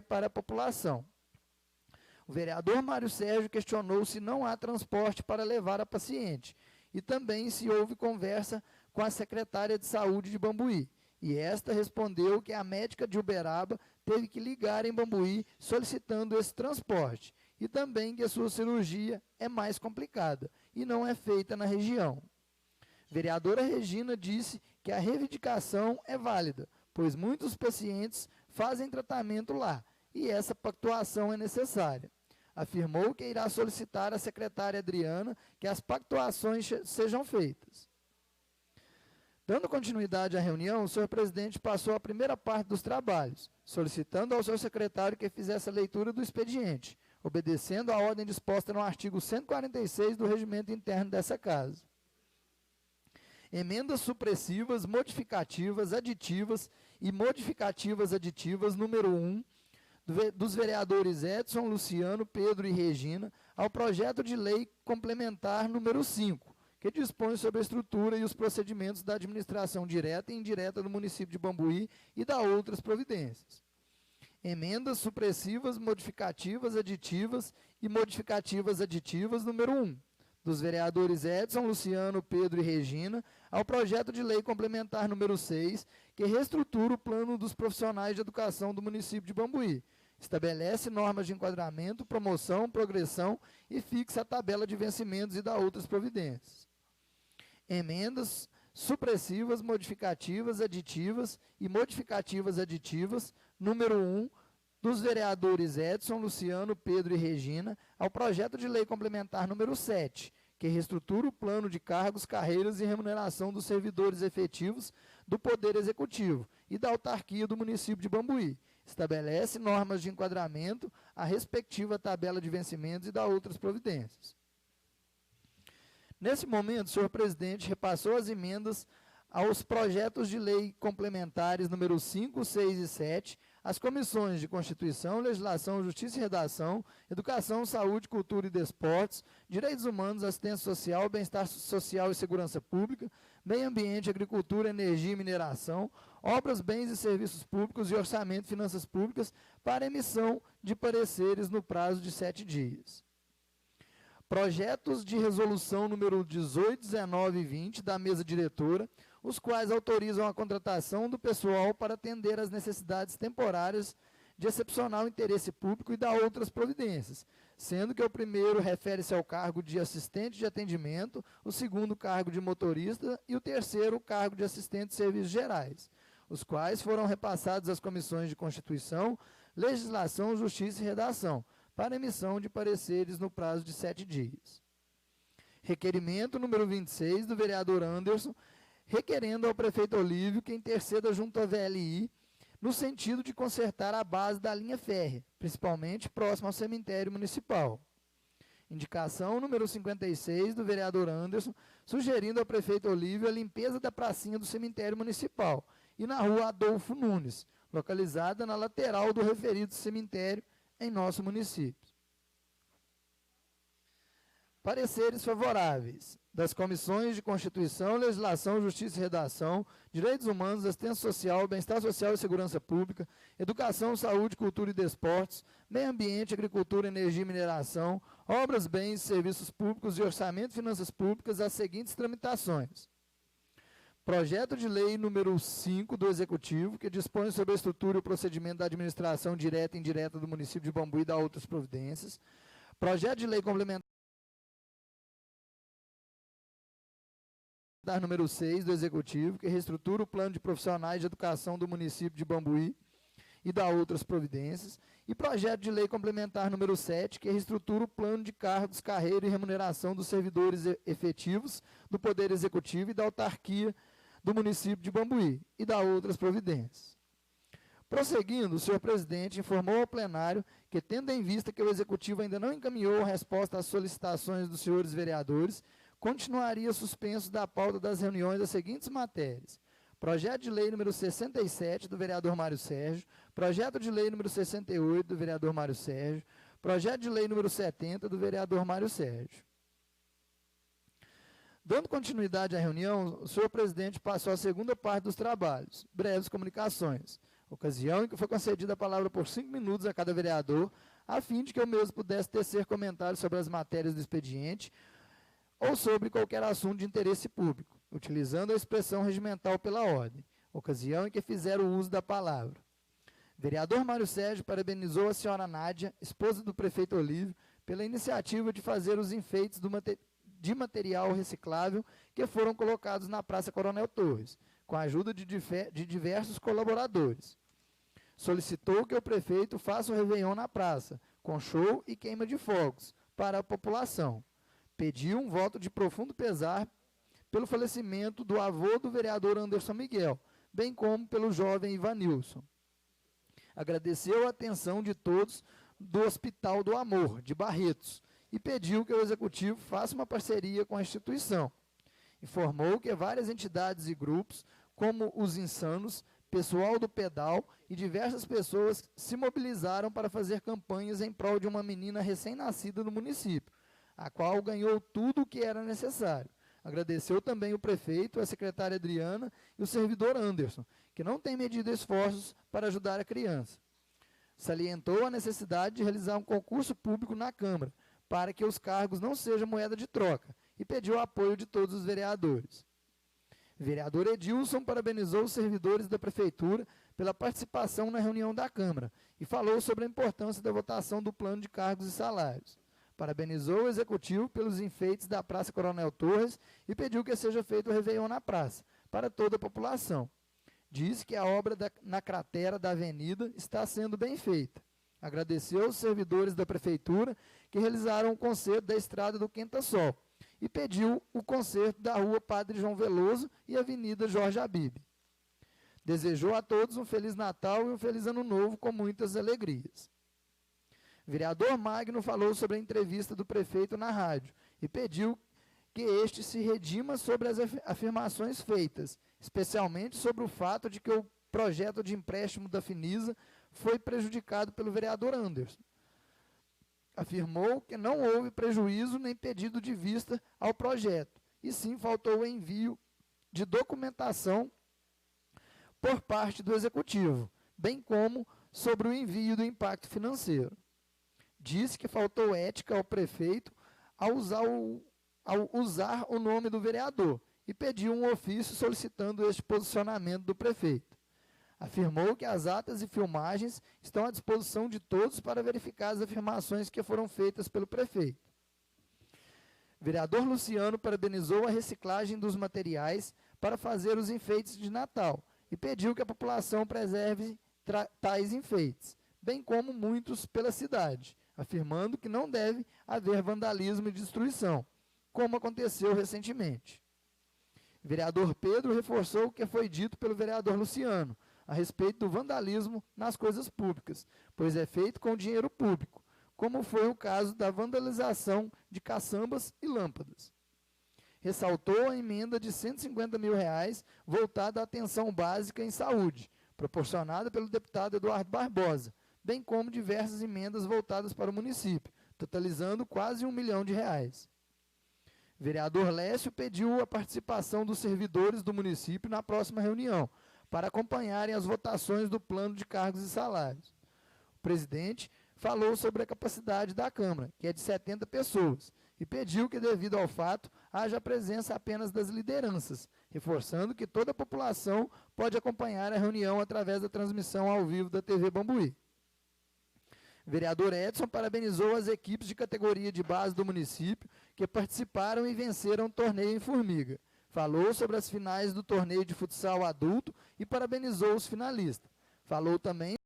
para a população. O vereador Mário Sérgio questionou se não há transporte para levar a paciente e também se houve conversa com a secretária de saúde de Bambuí. E esta respondeu que a médica de Uberaba teve que ligar em Bambuí solicitando esse transporte e também que a sua cirurgia é mais complicada e não é feita na região. Vereadora Regina disse que a reivindicação é válida, pois muitos pacientes fazem tratamento lá e essa pactuação é necessária. Afirmou que irá solicitar à secretária Adriana que as pactuações sejam feitas. Dando continuidade à reunião, o senhor presidente passou a primeira parte dos trabalhos, solicitando ao seu secretário que fizesse a leitura do expediente, obedecendo à ordem disposta no artigo 146 do regimento interno dessa casa. Emendas supressivas, modificativas, aditivas e modificativas aditivas, número 1, dos vereadores Edson, Luciano, Pedro e Regina, ao projeto de lei complementar número 5, que dispõe sobre a estrutura e os procedimentos da administração direta e indireta do município de Bambuí e da outras providências. Emendas supressivas, modificativas, aditivas e modificativas aditivas, número 1, dos vereadores Edson, Luciano, Pedro e Regina, ao projeto de lei complementar número 6, que reestrutura o plano dos profissionais de educação do município de Bambuí, estabelece normas de enquadramento, promoção, progressão e fixa a tabela de vencimentos e dá outras providências. Emendas supressivas, modificativas, aditivas e modificativas aditivas, número 1, dos vereadores Edson, Luciano, Pedro e Regina, ao projeto de lei complementar número 7, que reestrutura o plano de cargos, carreiras e remuneração dos servidores efetivos do Poder Executivo e da autarquia do município de Bambuí, estabelece normas de enquadramento, a respectiva tabela de vencimentos e dá outras providências. Nesse momento, o senhor presidente repassou as emendas aos projetos de lei complementares número 5, 6 e 7, às comissões de Constituição, Legislação, Justiça e Redação, Educação, Saúde, Cultura e Desportos, Direitos Humanos, Assistência Social, Bem-Estar Social e Segurança Pública, Meio Ambiente, Agricultura, Energia e Mineração, Obras, Bens e Serviços Públicos e Orçamento e Finanças Públicas para emissão de pareceres no prazo de 7 dias. Projetos de resolução número 18, 19 e 20 da mesa diretora, os quais autorizam a contratação do pessoal para atender às necessidades temporárias de excepcional interesse público e dá outras providências, sendo que o primeiro refere-se ao cargo de assistente de atendimento, o segundo cargo de motorista e o terceiro cargo de assistente de serviços gerais, os quais foram repassados às comissões de Constituição, Legislação, Justiça e Redação, para emissão de pareceres no prazo de 7 dias. Requerimento número 26, do vereador Anderson, requerendo ao prefeito Olívio que interceda junto à VLI no sentido de consertar a base da linha férrea, principalmente próximo ao cemitério municipal. Indicação número 56, do vereador Anderson, sugerindo ao prefeito Olívio a limpeza da pracinha do cemitério municipal e na rua Adolfo Nunes, localizada na lateral do referido cemitério em nosso município. Pareceres favoráveis das comissões de Constituição, Legislação, Justiça e Redação, Direitos Humanos, Assistência Social, Bem-Estar Social e Segurança Pública, Educação, Saúde, Cultura e Desportos, Meio Ambiente, Agricultura, Energia e Mineração, Obras, Bens e Serviços Públicos e Orçamento e Finanças Públicas, as seguintes tramitações. Projeto de lei número 5 do Executivo, que dispõe sobre a estrutura e o procedimento da administração direta e indireta do município de Bambuí e dá outras providências. Projeto de lei complementar número 6 do Executivo, que reestrutura o plano de profissionais de educação do município de Bambuí e dá outras providências. E projeto de lei complementar número 7, que reestrutura o plano de cargos, carreira e remuneração dos servidores efetivos do Poder Executivo e da autarquia do município de Bambuí e dá outras providências. Prosseguindo, o senhor presidente informou ao plenário que, tendo em vista que o Executivo ainda não encaminhou resposta às solicitações dos senhores vereadores, continuaria suspenso da pauta das reuniões das seguintes matérias: projeto de lei número 67, do vereador Mário Sérgio, projeto de lei número 68, do vereador Mário Sérgio, projeto de lei número 70, do vereador Mário Sérgio. Dando continuidade à reunião, o senhor presidente passou a segunda parte dos trabalhos, breves comunicações. ocasião em que foi concedida a palavra por 5 minutos a cada vereador, a fim de que o mesmo pudesse tecer comentários sobre as matérias do expediente ou sobre qualquer assunto de interesse público, utilizando a expressão regimental pela ordem, ocasião em que fizeram uso da palavra. Vereador Mário Sérgio parabenizou a senhora Nádia, esposa do prefeito Olívio, pela iniciativa de fazer os enfeites de material reciclável que foram colocados na Praça Coronel Torres, com a ajuda de diversos colaboradores. Solicitou que o prefeito faça o Réveillon na praça, com show e queima de fogos, para a população. Pediu um voto de profundo pesar pelo falecimento do avô do vereador Anderson Miguel, bem como pelo jovem Ivanilson. Agradeceu a atenção de todos do Hospital do Amor, de Barretos, e pediu que o Executivo faça uma parceria com a instituição. Informou que várias entidades e grupos, como os Insanos, pessoal do Pedal e diversas pessoas se mobilizaram para fazer campanhas em prol de uma menina recém-nascida no município, a qual ganhou tudo o que era necessário. Agradeceu também o prefeito, a secretária Adriana e o servidor Anderson, que não tem medido esforços para ajudar a criança. Salientou a necessidade de realizar um concurso público na Câmara, para que os cargos não sejam moeda de troca, e pediu o apoio de todos os vereadores. Vereador Edilson parabenizou os servidores da Prefeitura pela participação na reunião da Câmara e falou sobre a importância da votação do plano de cargos e salários. Parabenizou o Executivo pelos enfeites da Praça Coronel Torres e pediu que seja feito o Réveillon na praça, para toda a população. Disse que a obra na cratera da avenida está sendo bem feita. Agradeceu aos servidores da Prefeitura que realizaram o conserto da estrada do Quenta-Sol e pediu o conserto da rua Padre João Veloso e Avenida Jorge Abib. Desejou a todos um Feliz Natal e um Feliz Ano Novo com muitas alegrias. Vereador Magno falou sobre a entrevista do prefeito na rádio e pediu que este se redima sobre as afirmações feitas, especialmente sobre o fato de que o projeto de empréstimo da Finisa foi prejudicado pelo vereador Anderson. Afirmou que não houve prejuízo nem pedido de vista ao projeto, e sim faltou o envio de documentação por parte do Executivo, bem como sobre o envio do impacto financeiro. Disse que faltou ética ao prefeito ao usar o nome do vereador e pediu um ofício solicitando este posicionamento do prefeito. Afirmou que as atas e filmagens estão à disposição de todos para verificar as afirmações que foram feitas pelo prefeito. Vereador Luciano parabenizou a reciclagem dos materiais para fazer os enfeites de Natal e pediu que a população preserve tais enfeites, bem como muitos pela cidade, afirmando que não deve haver vandalismo e destruição, como aconteceu recentemente. Vereador Pedro reforçou o que foi dito pelo vereador Luciano a respeito do vandalismo nas coisas públicas, pois é feito com dinheiro público, como foi o caso da vandalização de caçambas e lâmpadas. Ressaltou a emenda de R$ 150 mil voltada à atenção básica em saúde, proporcionada pelo deputado Eduardo Barbosa, bem como diversas emendas voltadas para o município, totalizando quase R$ 1 milhão. Vereador Lécio pediu a participação dos servidores do município na próxima reunião, para acompanharem as votações do plano de cargos e salários. O presidente falou sobre a capacidade da Câmara, que é de 70 pessoas, e pediu que, devido ao fato, haja presença apenas das lideranças, reforçando que toda a população pode acompanhar a reunião através da transmissão ao vivo da TV Bambuí. Vereador Edson parabenizou as equipes de categoria de base do município que participaram e venceram o torneio em Formiga. Falou sobre as finais do torneio de futsal adulto e parabenizou os finalistas. Falou também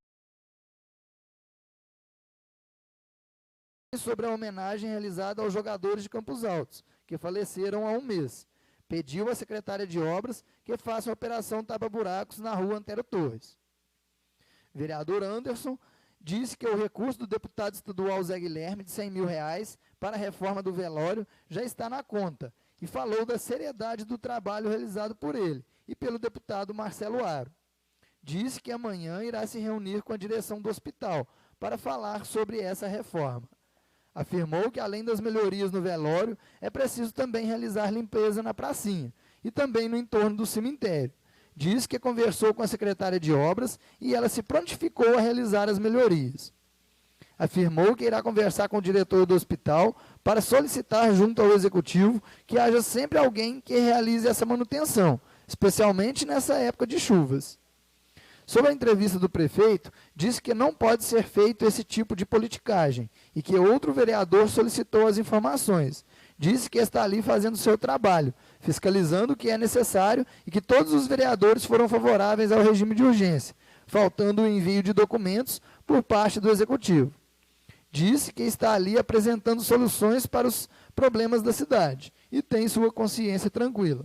sobre a homenagem realizada aos jogadores de Campos Altos, que faleceram há um mês. Pediu à secretária de obras que faça a operação tapa-buracos na rua Antero Torres. Vereador Anderson disse que o recurso do deputado estadual Zé Guilherme de R$ 100 mil para a reforma do velório já está na conta e falou da seriedade do trabalho realizado por ele e pelo deputado Marcelo Aro. Disse que amanhã irá se reunir com a direção do hospital para falar sobre essa reforma. Afirmou que, além das melhorias no velório, é preciso também realizar limpeza na pracinha e também no entorno do cemitério. Diz que conversou com a secretária de Obras e ela se prontificou a realizar as melhorias. Afirmou que irá conversar com o diretor do hospital para solicitar junto ao Executivo que haja sempre alguém que realize essa manutenção, especialmente nessa época de chuvas. Sobre a entrevista do prefeito, disse que não pode ser feito esse tipo de politicagem e que outro vereador solicitou as informações. Disse que está ali fazendo seu trabalho, fiscalizando o que é necessário e que todos os vereadores foram favoráveis ao regime de urgência, faltando o envio de documentos por parte do Executivo. Disse que está ali apresentando soluções para os problemas da cidade e tem sua consciência tranquila.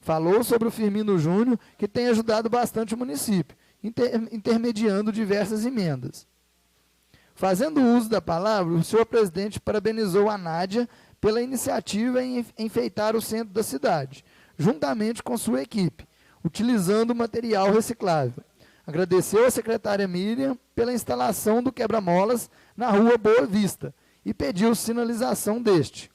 Falou sobre o Firmino Júnior, que tem ajudado bastante o município, intermediando diversas emendas. Fazendo uso da palavra, o senhor presidente parabenizou a Nádia pela iniciativa em enfeitar o centro da cidade, juntamente com sua equipe, utilizando material reciclável. Agradeceu a secretária Miriam pela instalação do quebra-molas na rua Boa Vista e pediu sinalização deste.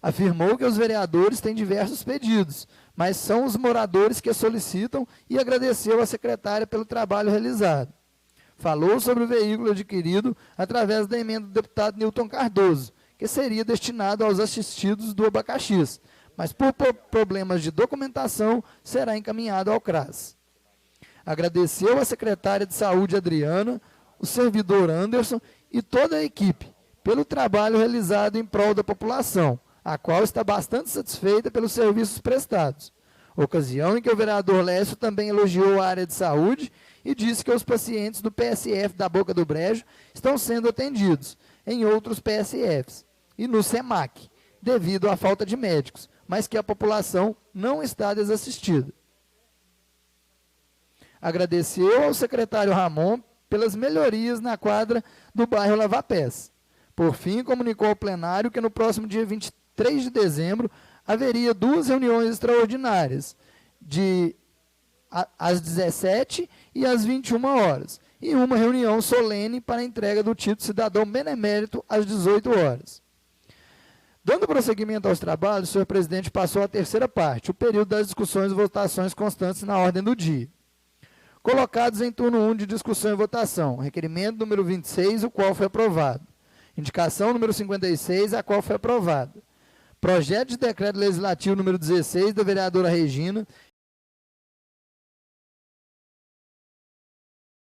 Afirmou que os vereadores têm diversos pedidos, mas são os moradores que solicitam e agradeceu à secretária pelo trabalho realizado. Falou sobre o veículo adquirido através da emenda do deputado Newton Cardoso, que seria destinado aos assistidos do Abacaxis, mas por problemas de documentação será encaminhado ao CRAS. Agradeceu à secretária de Saúde, Adriana, o servidor Anderson e toda a equipe pelo trabalho realizado em prol da população, a qual está bastante satisfeita pelos serviços prestados. Ocasião em que o vereador Lécio também elogiou a área de saúde e disse que os pacientes do PSF da Boca do Brejo estão sendo atendidos em outros PSFs e no SEMAC, devido à falta de médicos, mas que a população não está desassistida. Agradeceu ao secretário Ramon pelas melhorias na quadra do bairro Lavapés. Por fim, comunicou ao plenário que no próximo dia 23 de dezembro haveria 2 reuniões extraordinárias, às 17 e às 21 horas, e uma reunião solene para a entrega do título cidadão benemérito às 18 horas. Dando prosseguimento aos trabalhos, o senhor presidente passou à terceira parte, o período das discussões e votações constantes na ordem do dia. Colocados em turno 1 de discussão e votação, requerimento número 26, o qual foi aprovado. Indicação número 56, a qual foi aprovada. Projeto de decreto legislativo número 16, da vereadora Regina.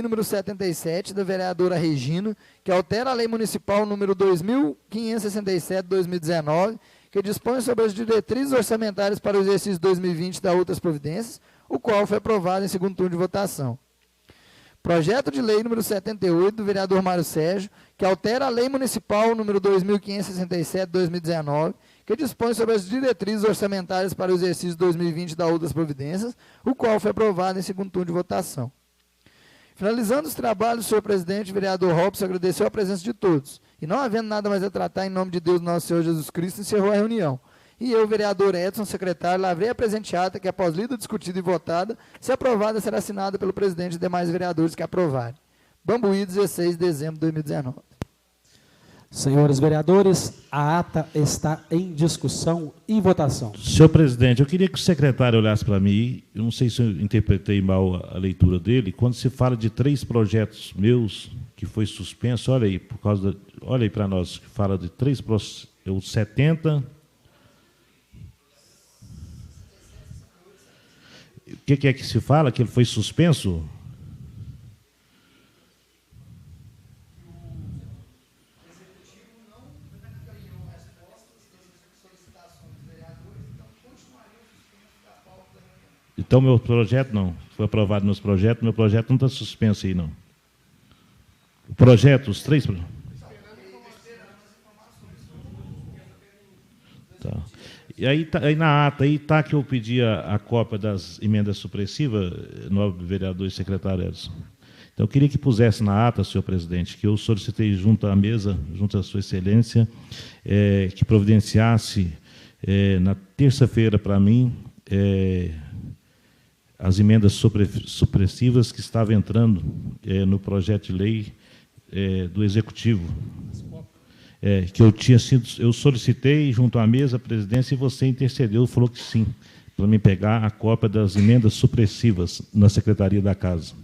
Número 77, da vereadora Regina, que altera a lei municipal número 2567/2019, que dispõe sobre as diretrizes orçamentárias para o exercício 2020 e da outras providências, o qual foi aprovado em segundo turno de votação. Projeto de lei número 78, do vereador Mário Sérgio, que altera a lei municipal número 2567/2019, que dispõe sobre as diretrizes orçamentárias para o exercício 2020 e da outras providências, o qual foi aprovado em segundo turno de votação. Finalizando os trabalhos, o senhor presidente, vereador Robson, agradeceu a presença de todos. E não havendo nada mais a tratar, em nome de Deus, nosso Senhor Jesus Cristo, encerrou a reunião. E eu, vereador Edson, secretário, lavrei a presente ata que, após lida, discutida e votada, se aprovada, será assinada pelo presidente e demais vereadores que aprovarem. Bambuí, 16 de dezembro de 2019. Senhores vereadores, a ata está em discussão e votação. Senhor presidente, eu queria que o secretário olhasse para mim, eu não sei se eu interpretei mal a leitura dele, quando se fala de 3 projetos meus que foi suspenso, olha aí, olha aí para nós, que fala de 3 processos, o 70... O que é que se fala? Que ele foi suspenso? Então, meu projeto não. Foi aprovado meus projetos, meu projeto não está suspenso aí, não. O projeto, os 3... Tá. E aí na ata está que eu pedi a cópia das emendas supressivas, nobre vereador e secretário Edson. Então, eu queria que pusesse na ata, senhor presidente, que eu solicitei junto à mesa, junto à sua excelência, que providenciasse na terça-feira para mim as emendas supressivas que estavam entrando no projeto de lei do Executivo. Que eu solicitei junto à mesa, a presidência, e você intercedeu, falou que sim, para me pegar a cópia das emendas supressivas na Secretaria da Casa.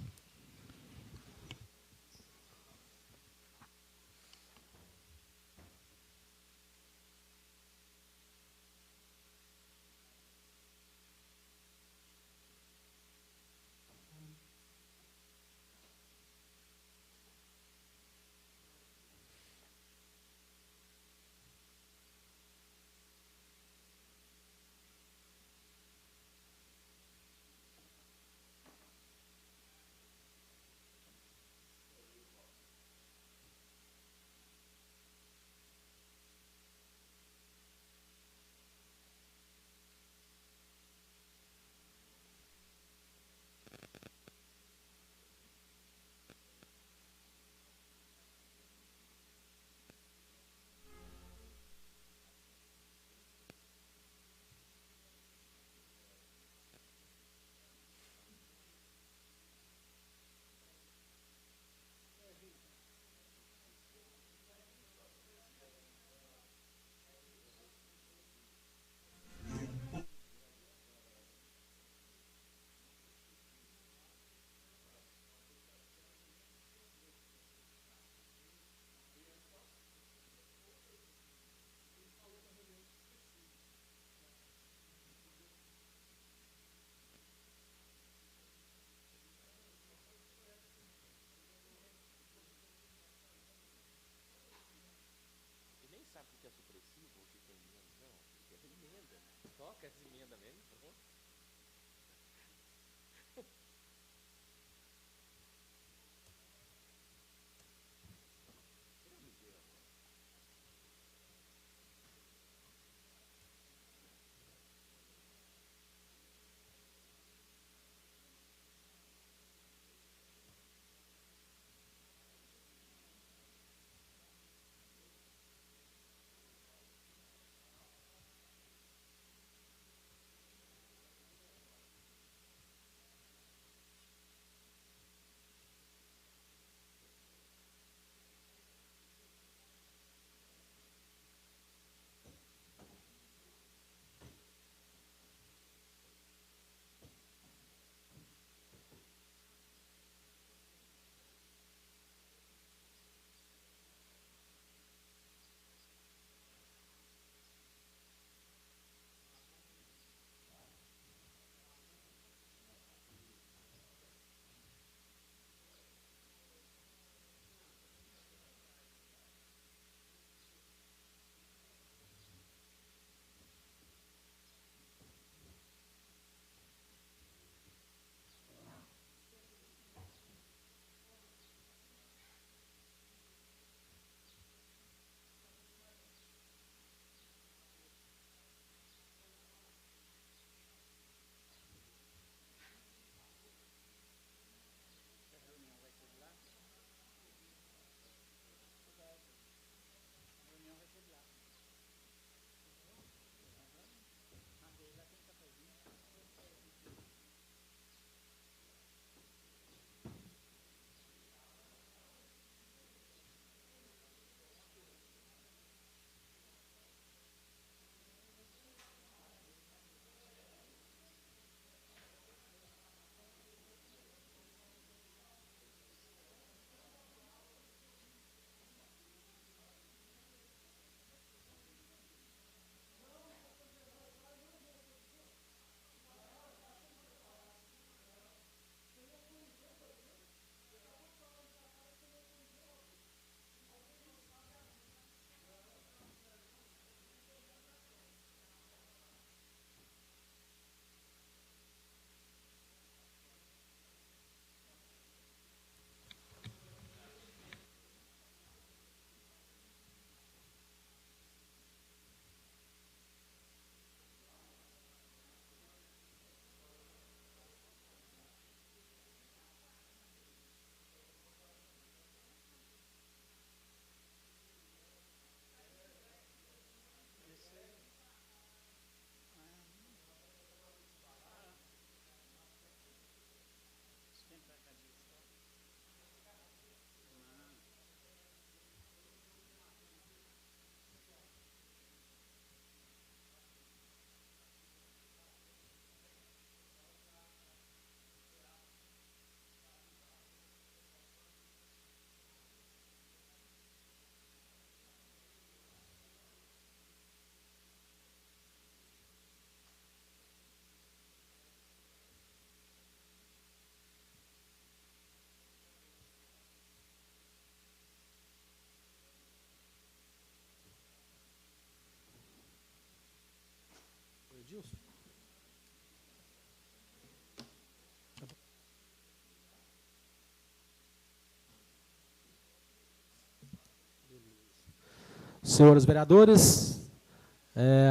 Senhores vereadores,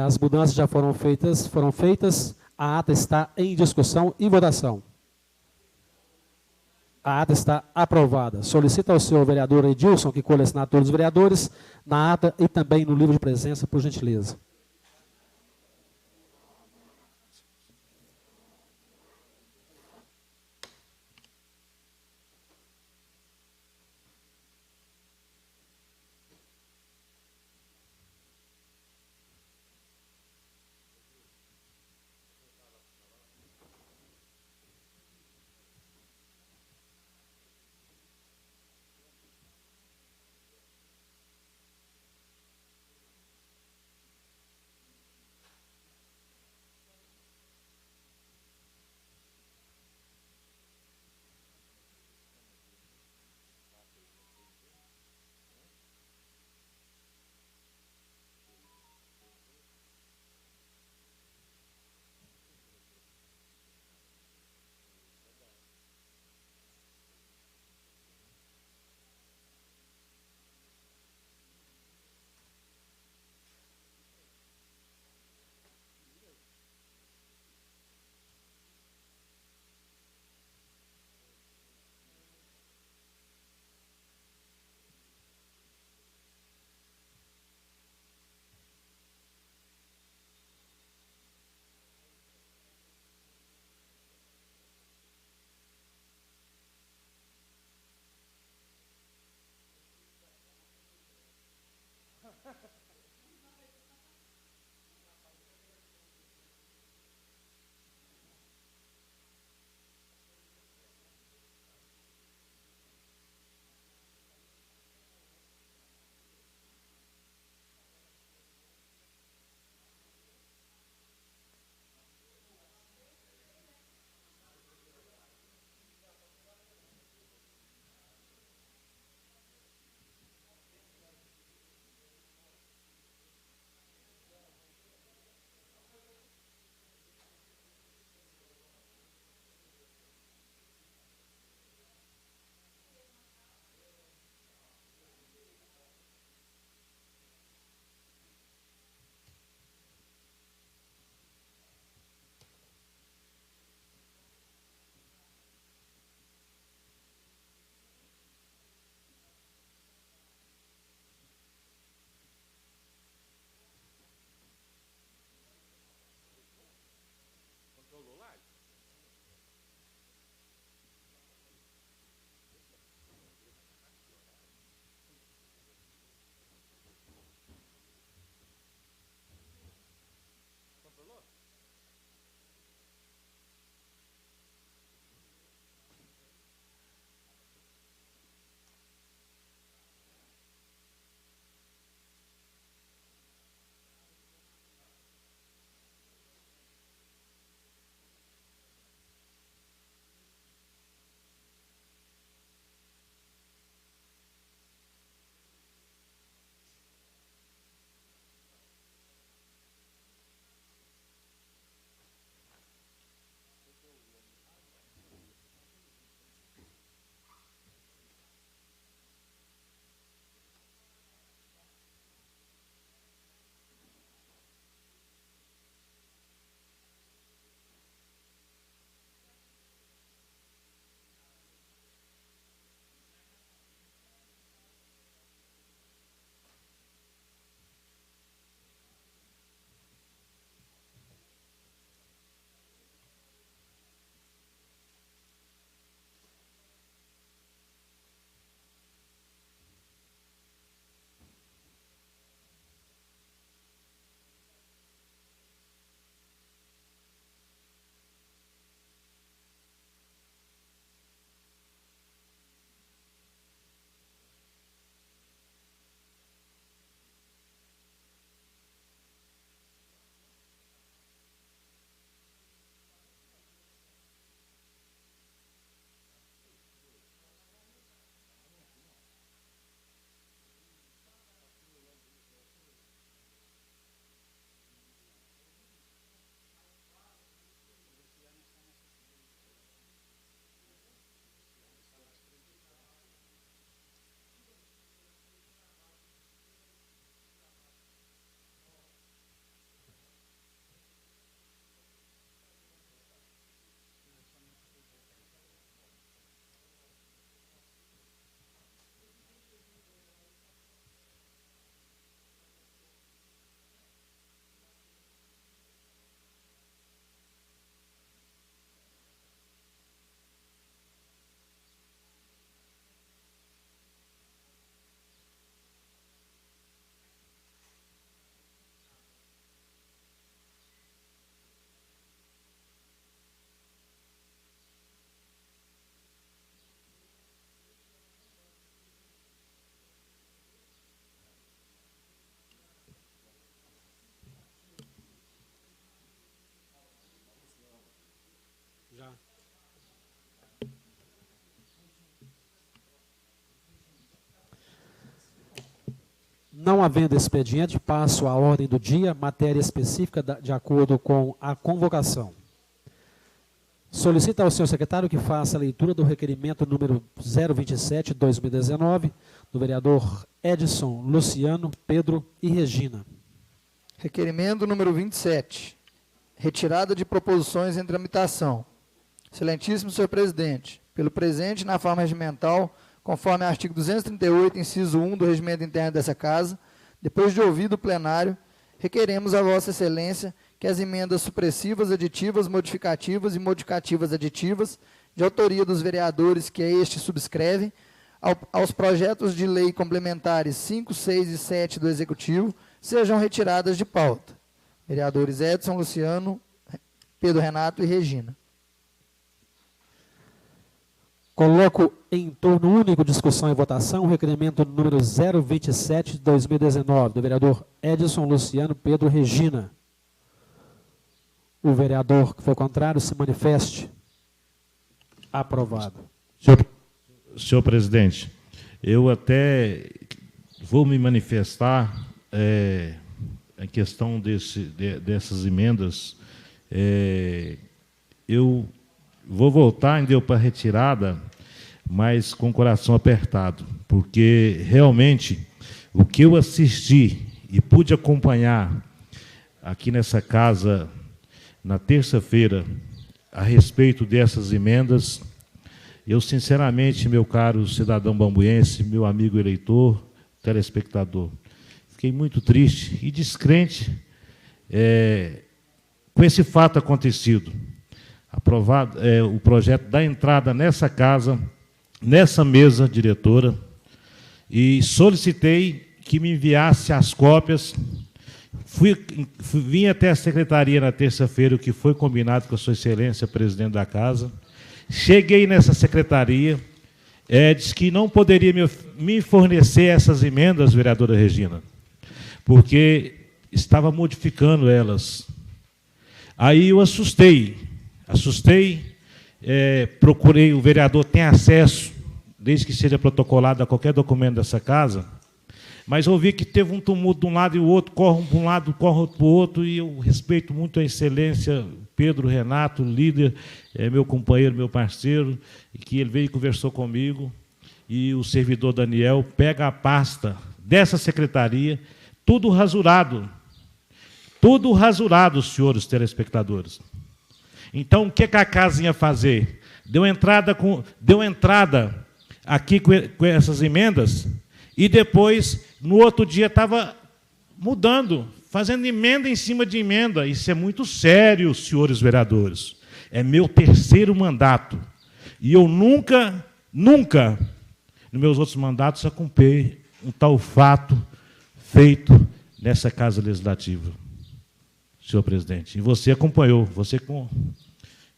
as mudanças já foram feitas, a ata está em discussão e votação. A ata está aprovada. Solicito ao senhor vereador Edilson que colhe a assinatura dos vereadores na ata e também no livro de presença, por gentileza. Não havendo expediente, passo à ordem do dia, matéria específica de acordo com a convocação. Solicita ao senhor secretário que faça a leitura do requerimento número 027/2019, do vereador Edson, Luciano, Pedro e Regina. Requerimento número 27. Retirada de proposições em tramitação. Excelentíssimo senhor presidente, pelo presente na forma regimental, conforme artigo 238, inciso 1 do regimento interno dessa casa, depois de ouvido o plenário, requeremos a vossa excelência que as emendas supressivas, aditivas, modificativas e modificativas aditivas, de autoria dos vereadores que a este subscrevem, aos projetos de lei complementares 5, 6 e 7 do Executivo, sejam retiradas de pauta. Vereadores Edson, Luciano, Pedro Renato e Regina. Coloco em turno único, discussão e votação, o requerimento número 027/2019, do vereador Edson, Luciano, Pedro e Regina. O vereador que for contrário se manifeste. Aprovado. Senhor presidente, eu até vou me manifestar em questão dessas emendas. Eu vou voltar ainda para a retirada, mas com o coração apertado, porque realmente o que eu assisti e pude acompanhar aqui nessa casa na terça-feira a respeito dessas emendas, eu sinceramente, meu caro cidadão bambuense, meu amigo eleitor, telespectador, fiquei muito triste e descrente com esse fato acontecido. Aprovado o projeto da entrada nessa casa, nessa mesa diretora, e solicitei que me enviasse as cópias. Vim até a secretaria na terça-feira, o que foi combinado com a sua excelência, presidente da casa. Cheguei nessa secretaria, disse que não poderia me fornecer essas emendas, vereadora Regina, porque estava modificando elas. Aí eu assustei, procurei, o vereador tem acesso, desde que seja protocolado a qualquer documento dessa casa, mas ouvi que teve um tumulto de um lado e o outro, corre um para um lado, corre outro para o outro, e eu respeito muito a excelência, Pedro Renato, líder, meu companheiro, meu parceiro, que ele veio e conversou comigo, e o servidor Daniel pega a pasta dessa secretaria, tudo rasurado, senhores telespectadores. Então, o que a casa ia fazer? Deu entrada aqui com essas emendas, e depois, no outro dia, estava mudando, fazendo emenda em cima de emenda. Isso é muito sério, senhores vereadores. É meu terceiro mandato. E eu nunca, nos meus outros mandatos, acompanhei um tal fato feito nessa Casa Legislativa, senhor presidente. E você acompanhou, você com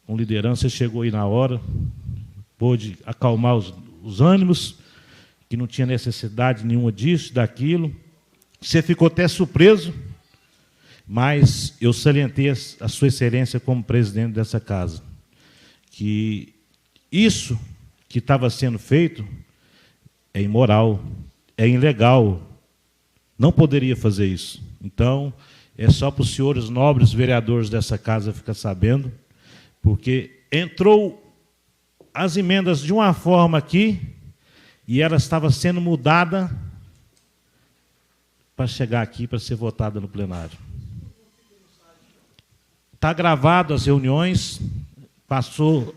liderança chegou aí na hora, pôde acalmar os ânimos, que não tinha necessidade nenhuma disso, daquilo. Você ficou até surpreso, mas eu salientei a sua excelência como presidente dessa casa, que isso que estava sendo feito é imoral, é ilegal, não poderia fazer isso. Então, é só para os senhores nobres vereadores dessa casa ficar sabendo, porque entrou as emendas de uma forma aqui, e ela estava sendo mudada para chegar aqui, para ser votada no plenário. Está gravado as reuniões, passou,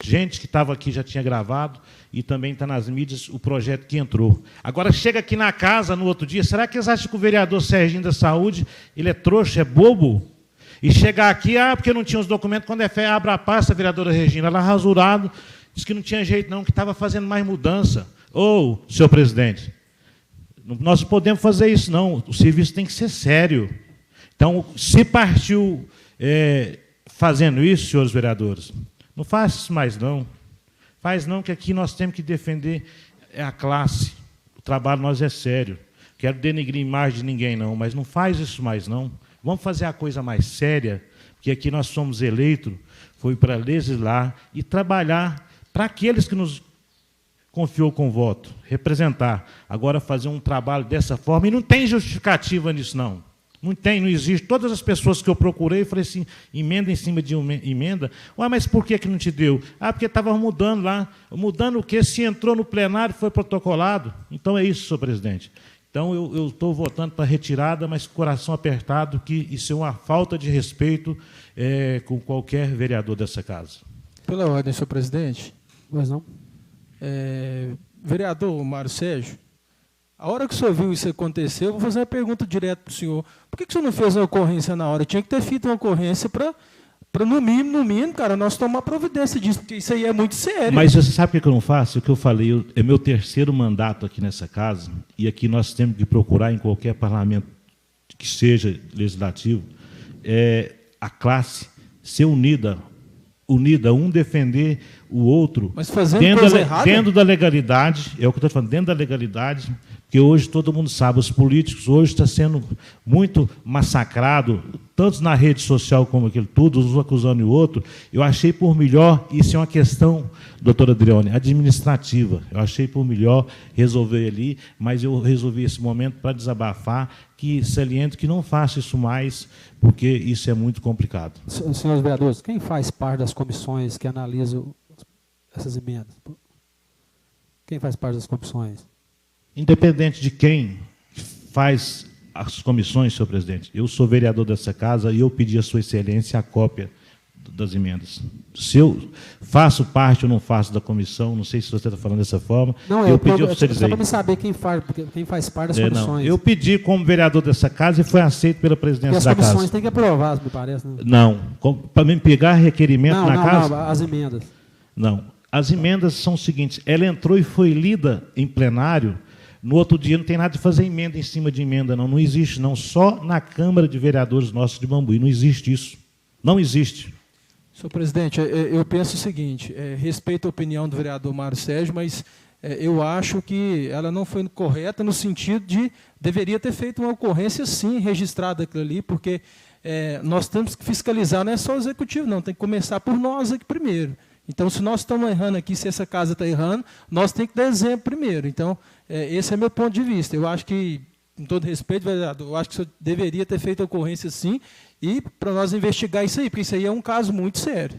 gente que estava aqui já tinha gravado, e também está nas mídias o projeto que entrou. Agora chega aqui na casa no outro dia, será que eles acham que o vereador Serginho da Saúde, ele é trouxa, é bobo? E chegar aqui, porque não tinha os documentos, quando é fé, abre a pasta, vereadora Regina, ela rasurado, disse que não tinha jeito não, que estava fazendo mais mudança. Senhor presidente, nós não podemos fazer isso, não. O serviço tem que ser sério. Então, se partiu fazendo isso, senhores vereadores, não faça isso mais, não. Faz não, que aqui nós temos que defender a classe. O trabalho nós é sério. Quero denegrir a imagem de ninguém, não, mas não faz isso mais, não. Vamos fazer a coisa mais séria, porque aqui nós somos eleitos, foi para legislar e trabalhar para aqueles que nos confiou com o voto, representar. Agora fazer um trabalho dessa forma, e não tem justificativa nisso, não. Não tem, não existe. Todas as pessoas que eu procurei, falei assim, emenda em cima de uma emenda. Ué, mas por que não te deu? Ah, porque estava mudando lá. Mudando o quê? Se entrou no plenário, foi protocolado. Então é isso, senhor presidente. Então eu estou votando para retirada, mas com o coração apertado, que isso é uma falta de respeito com qualquer vereador dessa casa. Pela ordem, senhor presidente. Pois não? Vereador Mário Sérgio, a hora que o senhor viu isso acontecer, eu vou fazer uma pergunta direto para o senhor. Por que o senhor não fez uma ocorrência na hora? Tinha que ter feito uma ocorrência para no mínimo, cara, nós tomar providência disso, porque isso aí é muito sério. Mas você sabe o que eu não faço? O que eu falei, é meu terceiro mandato aqui nessa casa, e aqui nós temos que procurar em qualquer parlamento que seja legislativo, a classe ser unida, um defender o outro, mas fazendo coisa errada? Dentro da legalidade, é o que eu estou falando, dentro da legalidade, porque hoje todo mundo sabe, os políticos hoje estão sendo muito massacrados, tanto na rede social como aquilo tudo, uns acusando o outro. Eu achei por melhor, isso é uma questão, doutora Adriane, administrativa, eu achei por melhor resolver ali, mas eu resolvi esse momento para desabafar, que saliento que não faça isso mais, porque isso é muito complicado. Senhores vereadores, quem faz parte das comissões que analisam essas emendas? Quem faz parte das comissões? Independente de quem faz as comissões, senhor presidente, eu sou vereador dessa casa e eu pedi a sua excelência a cópia das emendas. Se eu faço parte ou não faço da comissão, não sei se você está falando dessa forma, não, eu pedi a você dizer. Só para me saber quem faz parte das comissões. Não, eu pedi como vereador dessa casa e foi aceito pela presidência da casa. As comissões têm que aprovar, me parece. Né? Não, para me pegar requerimento na casa... Não, as emendas. Não, as emendas são o seguinte, ela entrou e foi lida em plenário, no outro dia não tem nada de fazer emenda em cima de emenda, não existe, não, só na Câmara de Vereadores nossa de Bambuí, não existe isso, não existe. Senhor presidente, eu penso o seguinte, respeito a opinião do vereador Mário Sérgio, mas eu acho que ela não foi correta no sentido de deveria ter feito uma ocorrência, sim, registrada aquilo ali, porque nós temos que fiscalizar, não é só o executivo, não, tem que começar por nós aqui primeiro. Então, se nós estamos errando aqui, se essa casa está errando, nós temos que dar exemplo primeiro. Então, esse é meu ponto de vista. Eu acho que, com todo respeito, vereador, eu acho que o senhor deveria ter feito a ocorrência sim, e para nós investigar isso aí, porque isso aí é um caso muito sério.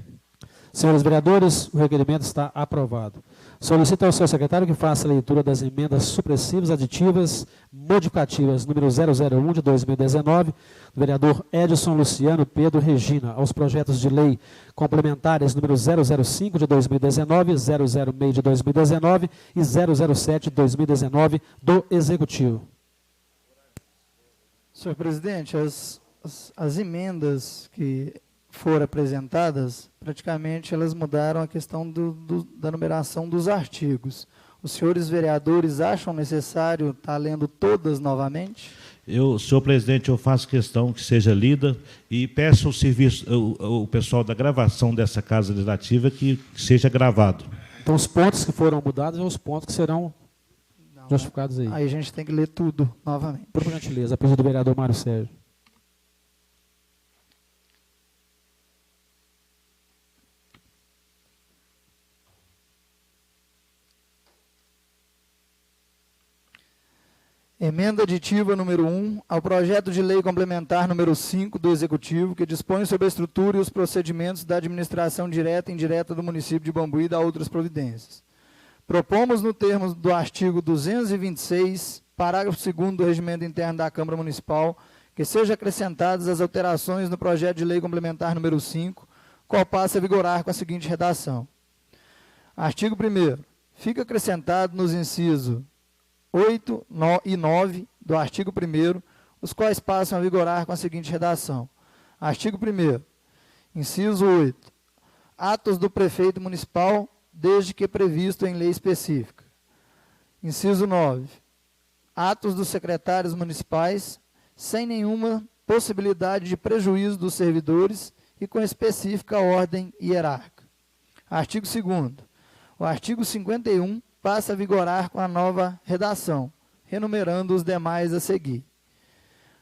Senhores vereadores, o requerimento está aprovado. Solicito ao senhor secretário que faça a leitura das emendas supressivas, aditivas, modificativas, número 001 de 2019, do vereador Edson Luciano Pedro Regina, aos projetos de lei complementares número 005 de 2019, 006 de 2019 e 007 de 2019 do Executivo. Senhor presidente, as emendas que foram apresentadas, praticamente elas mudaram a questão da numeração dos artigos. Os senhores vereadores acham necessário estar lendo todas novamente? Senhor presidente, eu faço questão que seja lida e peço o pessoal da gravação dessa Casa Legislativa que seja gravado. Então, os pontos que foram mudados são os pontos que serão justificados aí. Aí a gente tem que ler tudo novamente. Por gentileza, a pedido do vereador Mário Sérgio. Emenda aditiva número 1 ao projeto de lei complementar número 5 do Executivo, que dispõe sobre a estrutura e os procedimentos da administração direta e indireta do município de Bambuí e da outras providências. Propomos, no termo do artigo 226, parágrafo 2º do Regimento Interno da Câmara Municipal, que sejam acrescentadas as alterações no projeto de lei complementar número 5, qual passa a vigorar com a seguinte redação. Artigo 1º. Fica acrescentado nos incisos 8 e 9 do artigo 1º, os quais passam a vigorar com a seguinte redação. Artigo 1º. Inciso 8. Atos do prefeito municipal, desde que previsto em lei específica. Inciso 9. Atos dos secretários municipais, sem nenhuma possibilidade de prejuízo dos servidores e com específica ordem hierárquica. Artigo 2º. O artigo 51 passa a vigorar com a nova redação, renumerando os demais a seguir.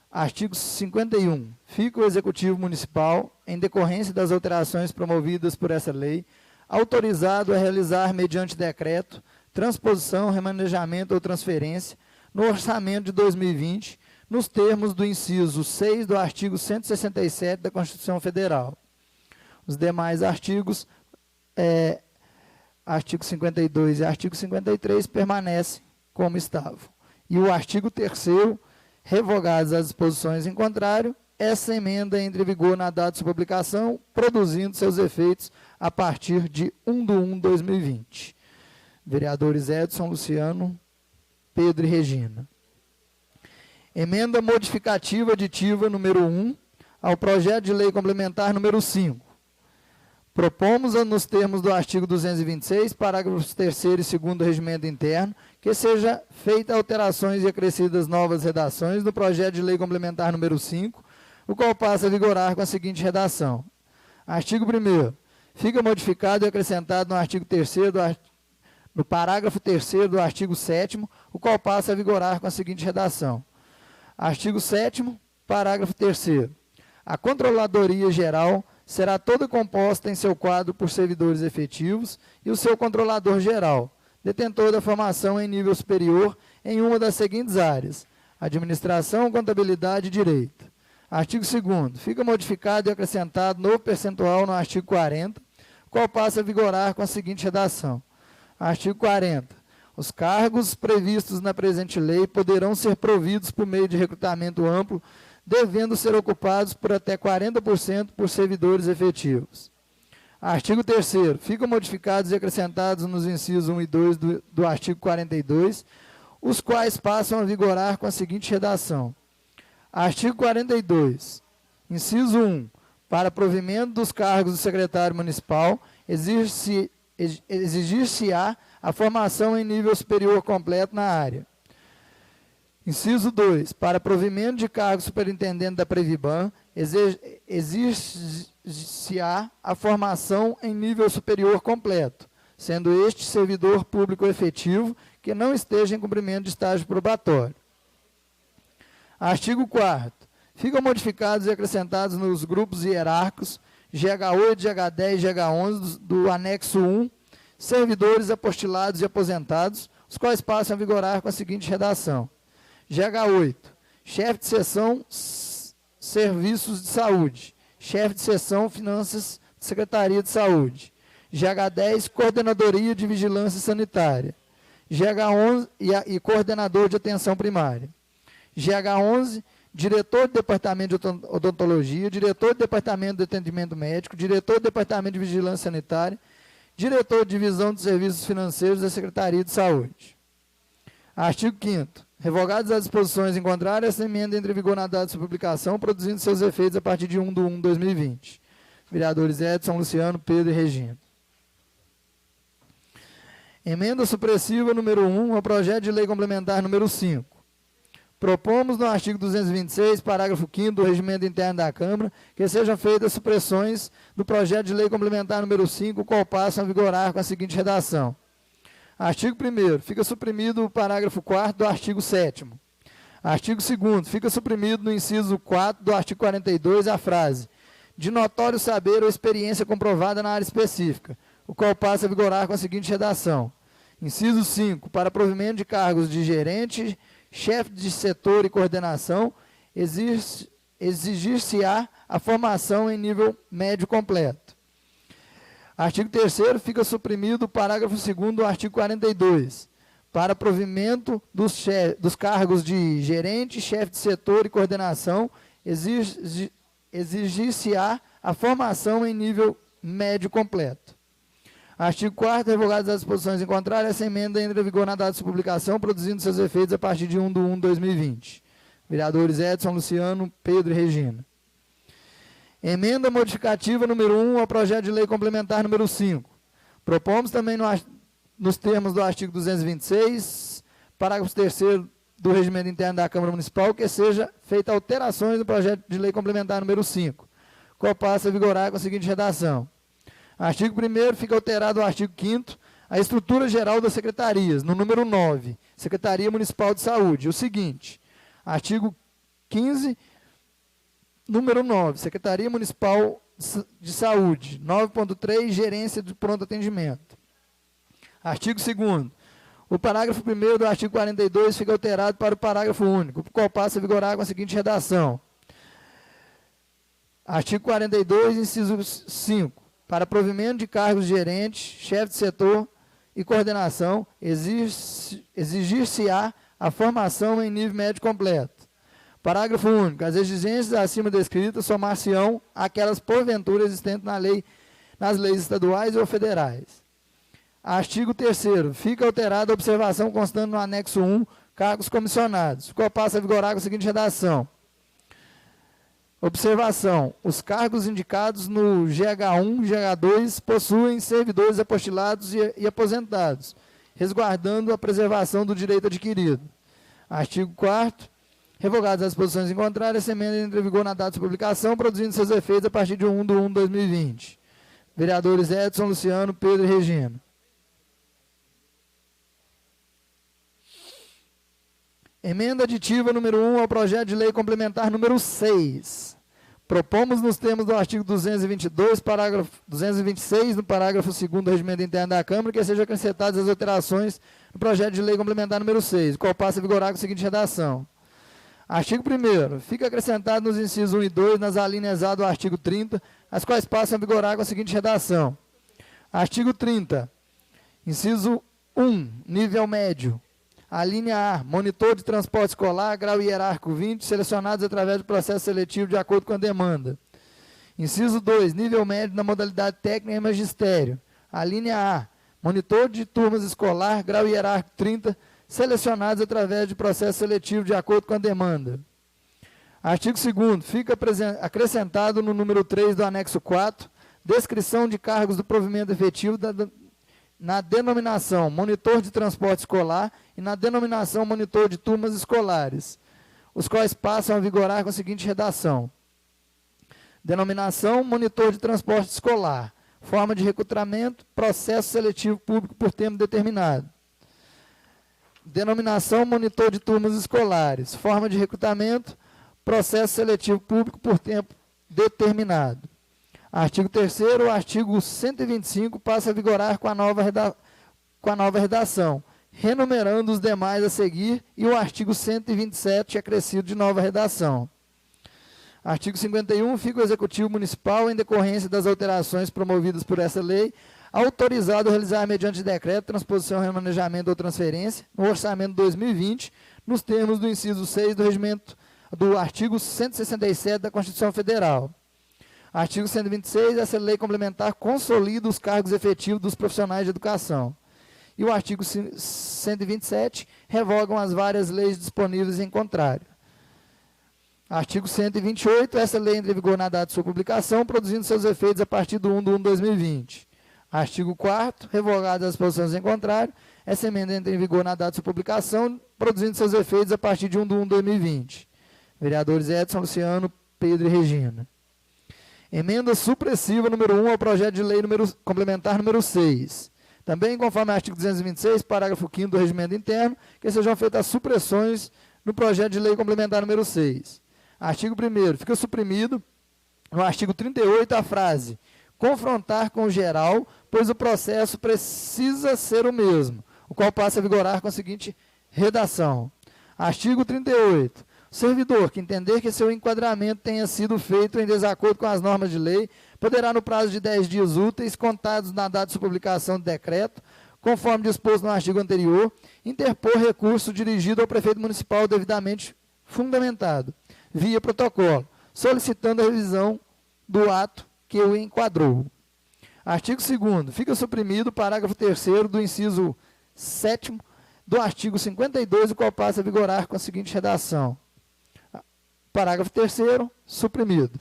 Artigo 51. Fica o Executivo Municipal, em decorrência das alterações promovidas por essa lei, autorizado a realizar, mediante decreto, transposição, remanejamento ou transferência no orçamento de 2020, nos termos do inciso 6 do artigo 167 da Constituição Federal. Os demais artigos, artigo 52 e artigo 53, permanecem como estavam. E o artigo 3º, revogadas as disposições em contrário, essa emenda entra em vigor na data de sua publicação, produzindo seus efeitos a partir de 1/1/2020. Vereadores Edson, Luciano, Pedro e Regina. Emenda modificativa aditiva número 1 ao projeto de lei complementar número 5. Propomos, nos termos do artigo 226, parágrafos 3º e 2º do Regimento Interno, que seja feita alterações e acrescidas novas redações no projeto de lei complementar número 5, o qual passa a vigorar com a seguinte redação. Artigo 1º. Fica modificado e acrescentado no artigo 3º, no parágrafo 3º do artigo 7º, o qual passa a vigorar com a seguinte redação. Artigo 7º, parágrafo 3º. A Controladoria Geral será toda composta em seu quadro por servidores efetivos e o seu controlador geral, detentor da formação em nível superior em uma das seguintes áreas: administração, contabilidade e direito. Artigo 2º. Fica modificado e acrescentado novo percentual no artigo 40, o qual passa a vigorar com a seguinte redação. Artigo 40. Os cargos previstos na presente lei poderão ser providos por meio de recrutamento amplo, devendo ser ocupados por até 40% por servidores efetivos. Artigo 3º. Ficam modificados e acrescentados nos incisos 1 e 2 do artigo 42, os quais passam a vigorar com a seguinte redação. Artigo 42. Inciso 1. Para provimento dos cargos do secretário municipal, exigir-se-á a formação em nível superior completo na área. Inciso 2. Para provimento de cargo superintendente da Previban, exigir-se-á a formação em nível superior completo, sendo este servidor público efetivo que não esteja em cumprimento de estágio probatório. Artigo 4º. Ficam modificados e acrescentados nos grupos hierárquicos GH8, GH10 e GH11 do anexo 1, servidores apostilados e aposentados, os quais passam a vigorar com a seguinte redação. GH8, chefe de seção Serviços de Saúde, chefe de seção Finanças, Secretaria de Saúde. GH10, Coordenadoria de Vigilância Sanitária. GH11 e Coordenador de Atenção Primária. GH11, diretor do Departamento de Odontologia, diretor do Departamento de Atendimento Médico, diretor do Departamento de Vigilância Sanitária, diretor de Divisão de Serviços Financeiros da Secretaria de Saúde. Artigo 5º. Revogadas as disposições em contrário, essa emenda entra em vigor na data de sua publicação, produzindo seus efeitos a partir de 1/1/2020. Vereadores Edson, Luciano, Pedro e Regina. Emenda supressiva número 1 ao projeto de lei complementar número 5. Propomos no artigo 226, parágrafo 5º do Regimento Interno da Câmara, que sejam feitas supressões do projeto de lei complementar número 5, o qual passam a vigorar com a seguinte redação. Artigo 1º. Fica suprimido o parágrafo 4º do artigo 7º. Artigo 2º. Fica suprimido no inciso 4 do artigo 42 a frase de notório saber ou experiência comprovada na área específica, o qual passa a vigorar com a seguinte redação. Inciso 5. Para provimento de cargos de gerente, chefe de setor e coordenação, exigir-se-á a formação em nível médio completo. Artigo 3º. Fica suprimido o parágrafo 2º do artigo 42. Para provimento dos cargos de gerente, chefe de setor e coordenação, exigir-se-á a formação em nível médio completo. Artigo 4º. Revogadas as disposições em contrário, essa emenda entra em vigor na data de sua publicação, produzindo seus efeitos a partir de 1/1/2020. Vereadores Edson, Luciano, Pedro e Regina. Emenda modificativa número 1 ao projeto de lei complementar número 5. Propomos também nos termos do artigo 226, parágrafo 3º do Regimento Interno da Câmara Municipal, que seja feita alterações no projeto de lei complementar número 5, qual passa a vigorar com a seguinte redação. Artigo 1º. Fica alterado o artigo 5º, a estrutura geral das secretarias, no número 9, Secretaria Municipal de Saúde. O seguinte, artigo 15, número 9, Secretaria Municipal de Saúde. 9.3, Gerência de Pronto Atendimento. Artigo 2º. O parágrafo 1º do artigo 42 fica alterado para o parágrafo único, o qual passa a vigorar com a seguinte redação. Artigo 42, inciso 5. Para provimento de cargos de gerente, chefe de setor e coordenação, exigir-se-á a formação em nível médio completo. Parágrafo único. As exigências acima descritas somar-se-ão aquelas porventura existentes nas leis estaduais ou federais. Artigo 3º. Fica alterada a observação constando no anexo 1, cargos comissionados, o qual passa a vigorar com a seguinte redação. Observação. Os cargos indicados no GH1 e GH2 possuem servidores apostilados e aposentados, resguardando a preservação do direito adquirido. Artigo 4º. Revogadas as disposições em contrário, essa emenda entra em vigor na data de publicação, produzindo seus efeitos a partir de 1/1/2020. Vereadores Edson, Luciano, Pedro e Regina. Emenda aditiva número 1 ao projeto de lei complementar número 6. Propomos nos termos do artigo 226, no parágrafo 2º do Regimento Interno da Câmara, que sejam acrescentadas as alterações no projeto de lei complementar número 6, o qual passa a vigorar com a seguinte redação. Artigo 1º. Fica acrescentado nos incisos 1 e 2, nas alíneas A do artigo 30, as quais passam a vigorar com a seguinte redação. Artigo 30. Inciso 1. Nível médio. A linha A, monitor de transporte escolar, grau hierárquico 20, selecionados através do processo seletivo de acordo com a demanda. Inciso 2, nível médio na modalidade técnica e magistério. A linha A, monitor de turmas escolar, grau hierárquico 30, selecionados através de processo seletivo de acordo com a demanda. Artigo 2º, fica acrescentado no número 3 do anexo 4, descrição de cargos do provimento efetivo na denominação monitor de transporte escolar e na denominação monitor de turmas escolares, os quais passam a vigorar com a seguinte redação. Denominação monitor de transporte escolar, forma de recrutamento, processo seletivo público por tempo determinado. Denominação monitor de turmas escolares, forma de recrutamento, processo seletivo público por tempo determinado. Artigo 3º, o artigo 125 passa a vigorar com a nova redação, renumerando os demais a seguir, e o artigo 127 acrescido de nova redação. Artigo 51, fica o Executivo Municipal, em decorrência das alterações promovidas por essa lei, autorizado a realizar mediante decreto, transposição, remanejamento ou transferência, no orçamento 2020, nos termos do inciso 6 do regimento do artigo 167 da Constituição Federal. Artigo 126, essa lei complementar consolida os cargos efetivos dos profissionais de educação. E o artigo 127 revogam as várias leis disponíveis em contrário. Artigo 128, essa lei entra em vigor na data de sua publicação, produzindo seus efeitos a partir do 1/1/2020. Artigo 4º, revogadas as disposições em contrário, essa emenda entra em vigor na data de sua publicação, produzindo seus efeitos a partir de 1/1/2020. Vereadores Edson, Luciano, Pedro e Regina. Emenda supressiva número 1 ao projeto de lei complementar número 6. Também, conforme o artigo 226, parágrafo 5º do Regimento Interno, que sejam feitas as supressões no projeto de lei complementar número 6. Artigo 1º, fica suprimido no artigo 38 a frase confrontar com o geral, pois o processo precisa ser o mesmo, o qual passa a vigorar com a seguinte redação. Artigo 38. O servidor que entender que seu enquadramento tenha sido feito em desacordo com as normas de lei, poderá, no prazo de 10 dias úteis, contados na data de sua publicação do decreto, conforme disposto no artigo anterior, interpor recurso dirigido ao prefeito municipal devidamente fundamentado, via protocolo, solicitando a revisão do ato que o enquadrou. Artigo 2º. Fica suprimido o parágrafo 3º do inciso 7º do artigo 52, o qual passa a vigorar com a seguinte redação. Parágrafo 3º, suprimido.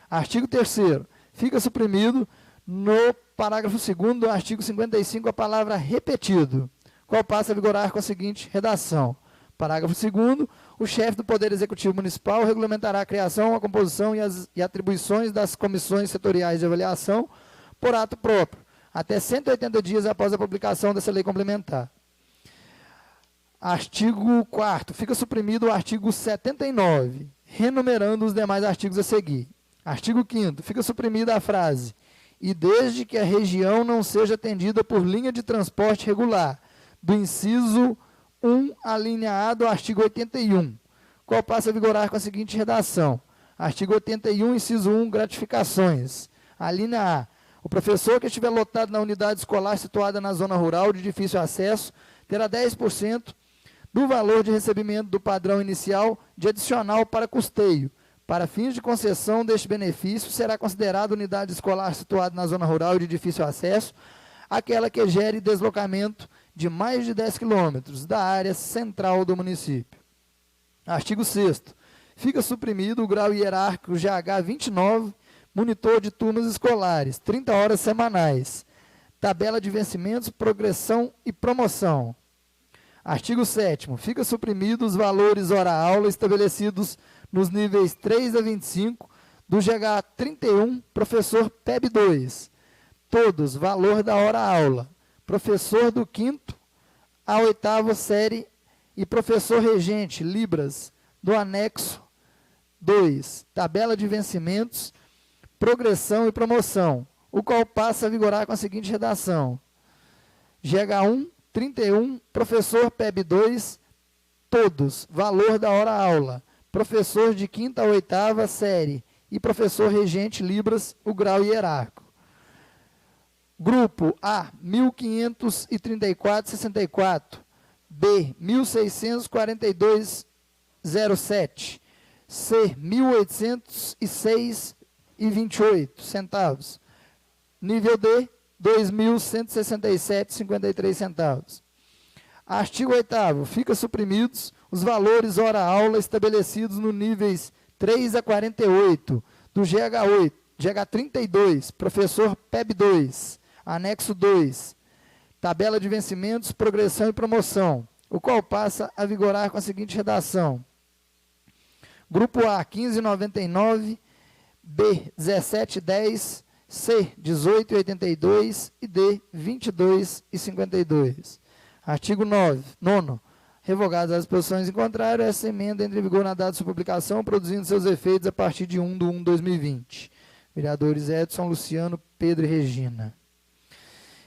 Artigo 3º. Fica suprimido no parágrafo 2º do artigo 55 a palavra repetido, qual passa a vigorar com a seguinte redação. Parágrafo 2º. O chefe do Poder Executivo Municipal regulamentará a criação, a composição e atribuições das comissões setoriais de avaliação por ato próprio, até 180 dias após a publicação dessa lei complementar. Artigo 4º. Fica suprimido o artigo 79, renumerando os demais artigos a seguir. Artigo 5º. Fica suprimida a frase: e desde que a região não seja atendida por linha de transporte regular, do inciso 1, a linha A do artigo 81, qual passa a vigorar com a seguinte redação. Artigo 81, inciso 1, gratificações. A linha A. O professor que estiver lotado na unidade escolar situada na zona rural de difícil acesso terá 10% do valor de recebimento do padrão inicial de adicional para custeio. Para fins de concessão deste benefício, será considerada unidade escolar situada na zona rural de difícil acesso aquela que gere deslocamento de mais de 10 quilômetros da área central do município. Artigo 6º. Fica suprimido o grau hierárquico GH 29, monitor de turmas escolares, 30 horas semanais. Tabela de vencimentos, progressão e promoção. Artigo 7º. Fica suprimido os valores hora-aula estabelecidos nos níveis 3 a 25 do GH 31, professor PEB 2. Todos, valor da hora-aula. Professor do 5º a 8ª série e professor regente, Libras, do anexo 2. Tabela de vencimentos, progressão e promoção, o qual passa a vigorar com a seguinte redação. GH1, 31, professor PEB 2, todos, valor da hora-aula. Professor de 5ª a 8ª série e professor regente Libras, o grau hierárquico. Grupo A, 1534,64. B, 1642,07. C, 1806,28 centavos. Nível D, 2.167,53 centavos. Artigo 8º. Fica suprimidos os valores hora-aula estabelecidos no níveis 3 a 48 do GH8, GH32, professor PEB 2, anexo 2, tabela de vencimentos, progressão e promoção, o qual passa a vigorar com a seguinte redação. Grupo A, 15,99, B, 17,10, C, 18,82 e D, 22,52. Artigo 9. Revogadas as disposições em contrário, essa emenda entra em vigor na data de sua publicação, produzindo seus efeitos a partir de 1/1/2020. Vereadores Edson, Luciano, Pedro e Regina.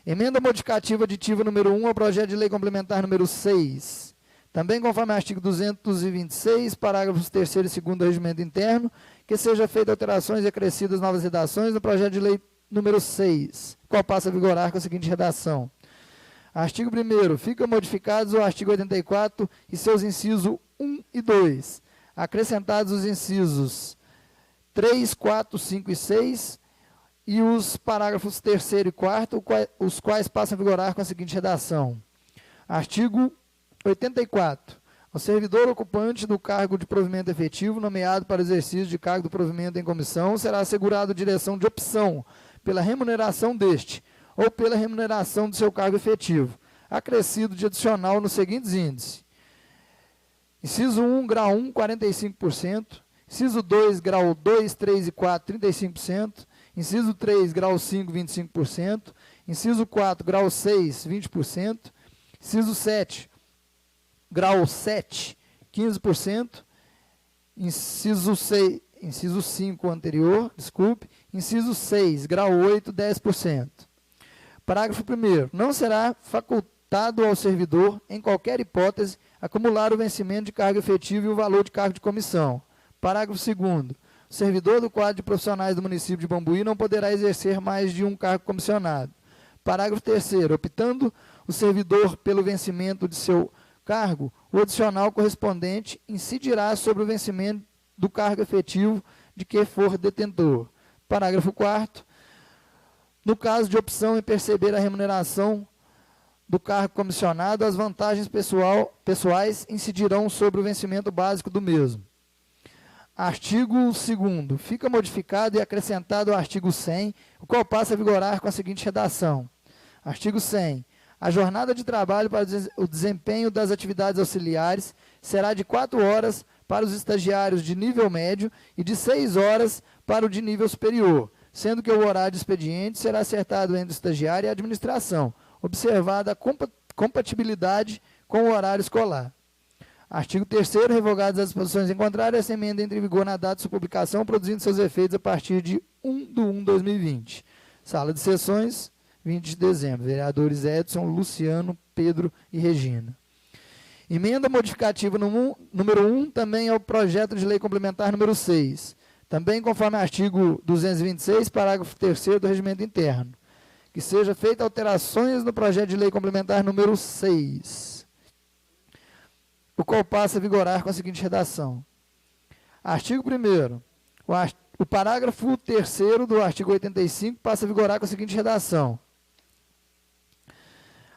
Emenda modificativa aditiva número 1 ao projeto de lei complementar número 6. Também conforme o artigo 226, parágrafos 3º e 2º do regimento interno, que seja feita alterações e acrescidas novas redações no projeto de lei número 6, qual passa a vigorar com a seguinte redação. Artigo 1º. Fica modificados o artigo 84 e seus incisos 1 e 2. Acrescentados os incisos 3, 4, 5 e 6 e os parágrafos 3º e 4º, os quais passam a vigorar com a seguinte redação. Artigo 84. O servidor ocupante do cargo de provimento efetivo, nomeado para exercício de cargo do provimento em comissão, será assegurado direção de opção pela remuneração deste, ou pela remuneração do seu cargo efetivo, acrescido de adicional nos seguintes índices. Inciso 1, grau 1, 45%. Inciso 2, grau 2, 3 e 4, 35%. Inciso 3, grau 5, 25%. Inciso 4, grau 6, 20%. Inciso 7, grau 7, 15%. Inciso 5 anterior, desculpe. Inciso 6, grau 8, 10%. Parágrafo 1º. Não será facultado ao servidor, em qualquer hipótese, acumular o vencimento de cargo efetivo e o valor de cargo de comissão. Parágrafo 2º. O servidor do quadro de profissionais do município de Bambuí não poderá exercer mais de um cargo comissionado. Parágrafo 3º. Optando o servidor pelo vencimento de seu cargo, o adicional correspondente incidirá sobre o vencimento do cargo efetivo de que for detentor. Parágrafo 4º. No caso de opção em perceber a remuneração do cargo comissionado, as vantagens pessoais incidirão sobre o vencimento básico do mesmo. Artigo 2º. Fica modificado e acrescentado o artigo 100, o qual passa a vigorar com a seguinte redação. Artigo 100. A jornada de trabalho para o desempenho das atividades auxiliares será de 4 horas para os estagiários de nível médio e de 6 horas para o de nível superior, sendo que o horário de expediente será acertado entre o estagiário e a administração, observada a compatibilidade com o horário escolar. Artigo 3º. Revogadas as disposições em contrário, essa emenda entra em vigor na data de sua publicação, produzindo seus efeitos a partir de 1/1/2020. Sala de sessões, 20 de dezembro. Vereadores Edson, Luciano, Pedro e Regina. Emenda modificativa número 1 também é o projeto de lei complementar número 6, também conforme artigo 226, parágrafo 3º do Regimento Interno, que seja feita alterações no projeto de lei complementar número 6, o qual passa a vigorar com a seguinte redação. Artigo 1º. O parágrafo 3º do artigo 85 passa a vigorar com a seguinte redação.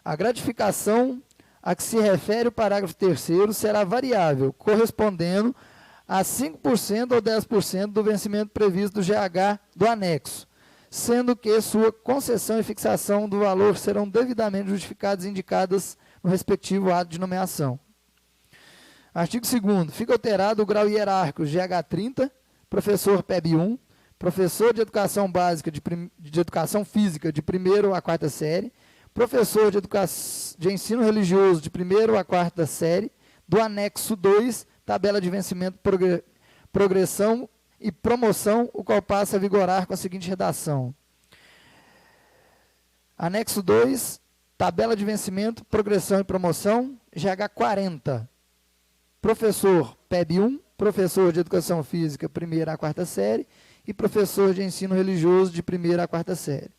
A gratificação a que se refere o parágrafo 3º será variável, correspondendo a 5% ou 10% do vencimento previsto do GH do anexo, sendo que sua concessão e fixação do valor serão devidamente justificadas e indicadas no respectivo ato de nomeação. Artigo 2º. Fica alterado o grau hierárquico GH30, professor PEB 1, professor de educação básica de educação física de 1º a 4ª série, professor de ensino religioso de 1º a 4ª série, do anexo 2, tabela de vencimento, progressão e promoção, o qual passa a vigorar com a seguinte redação. Anexo 2, tabela de vencimento, progressão e promoção, GH 40. Professor PEB 1, professor de educação física 1ª a 4ª série e professor de ensino religioso de 1ª a 4ª série.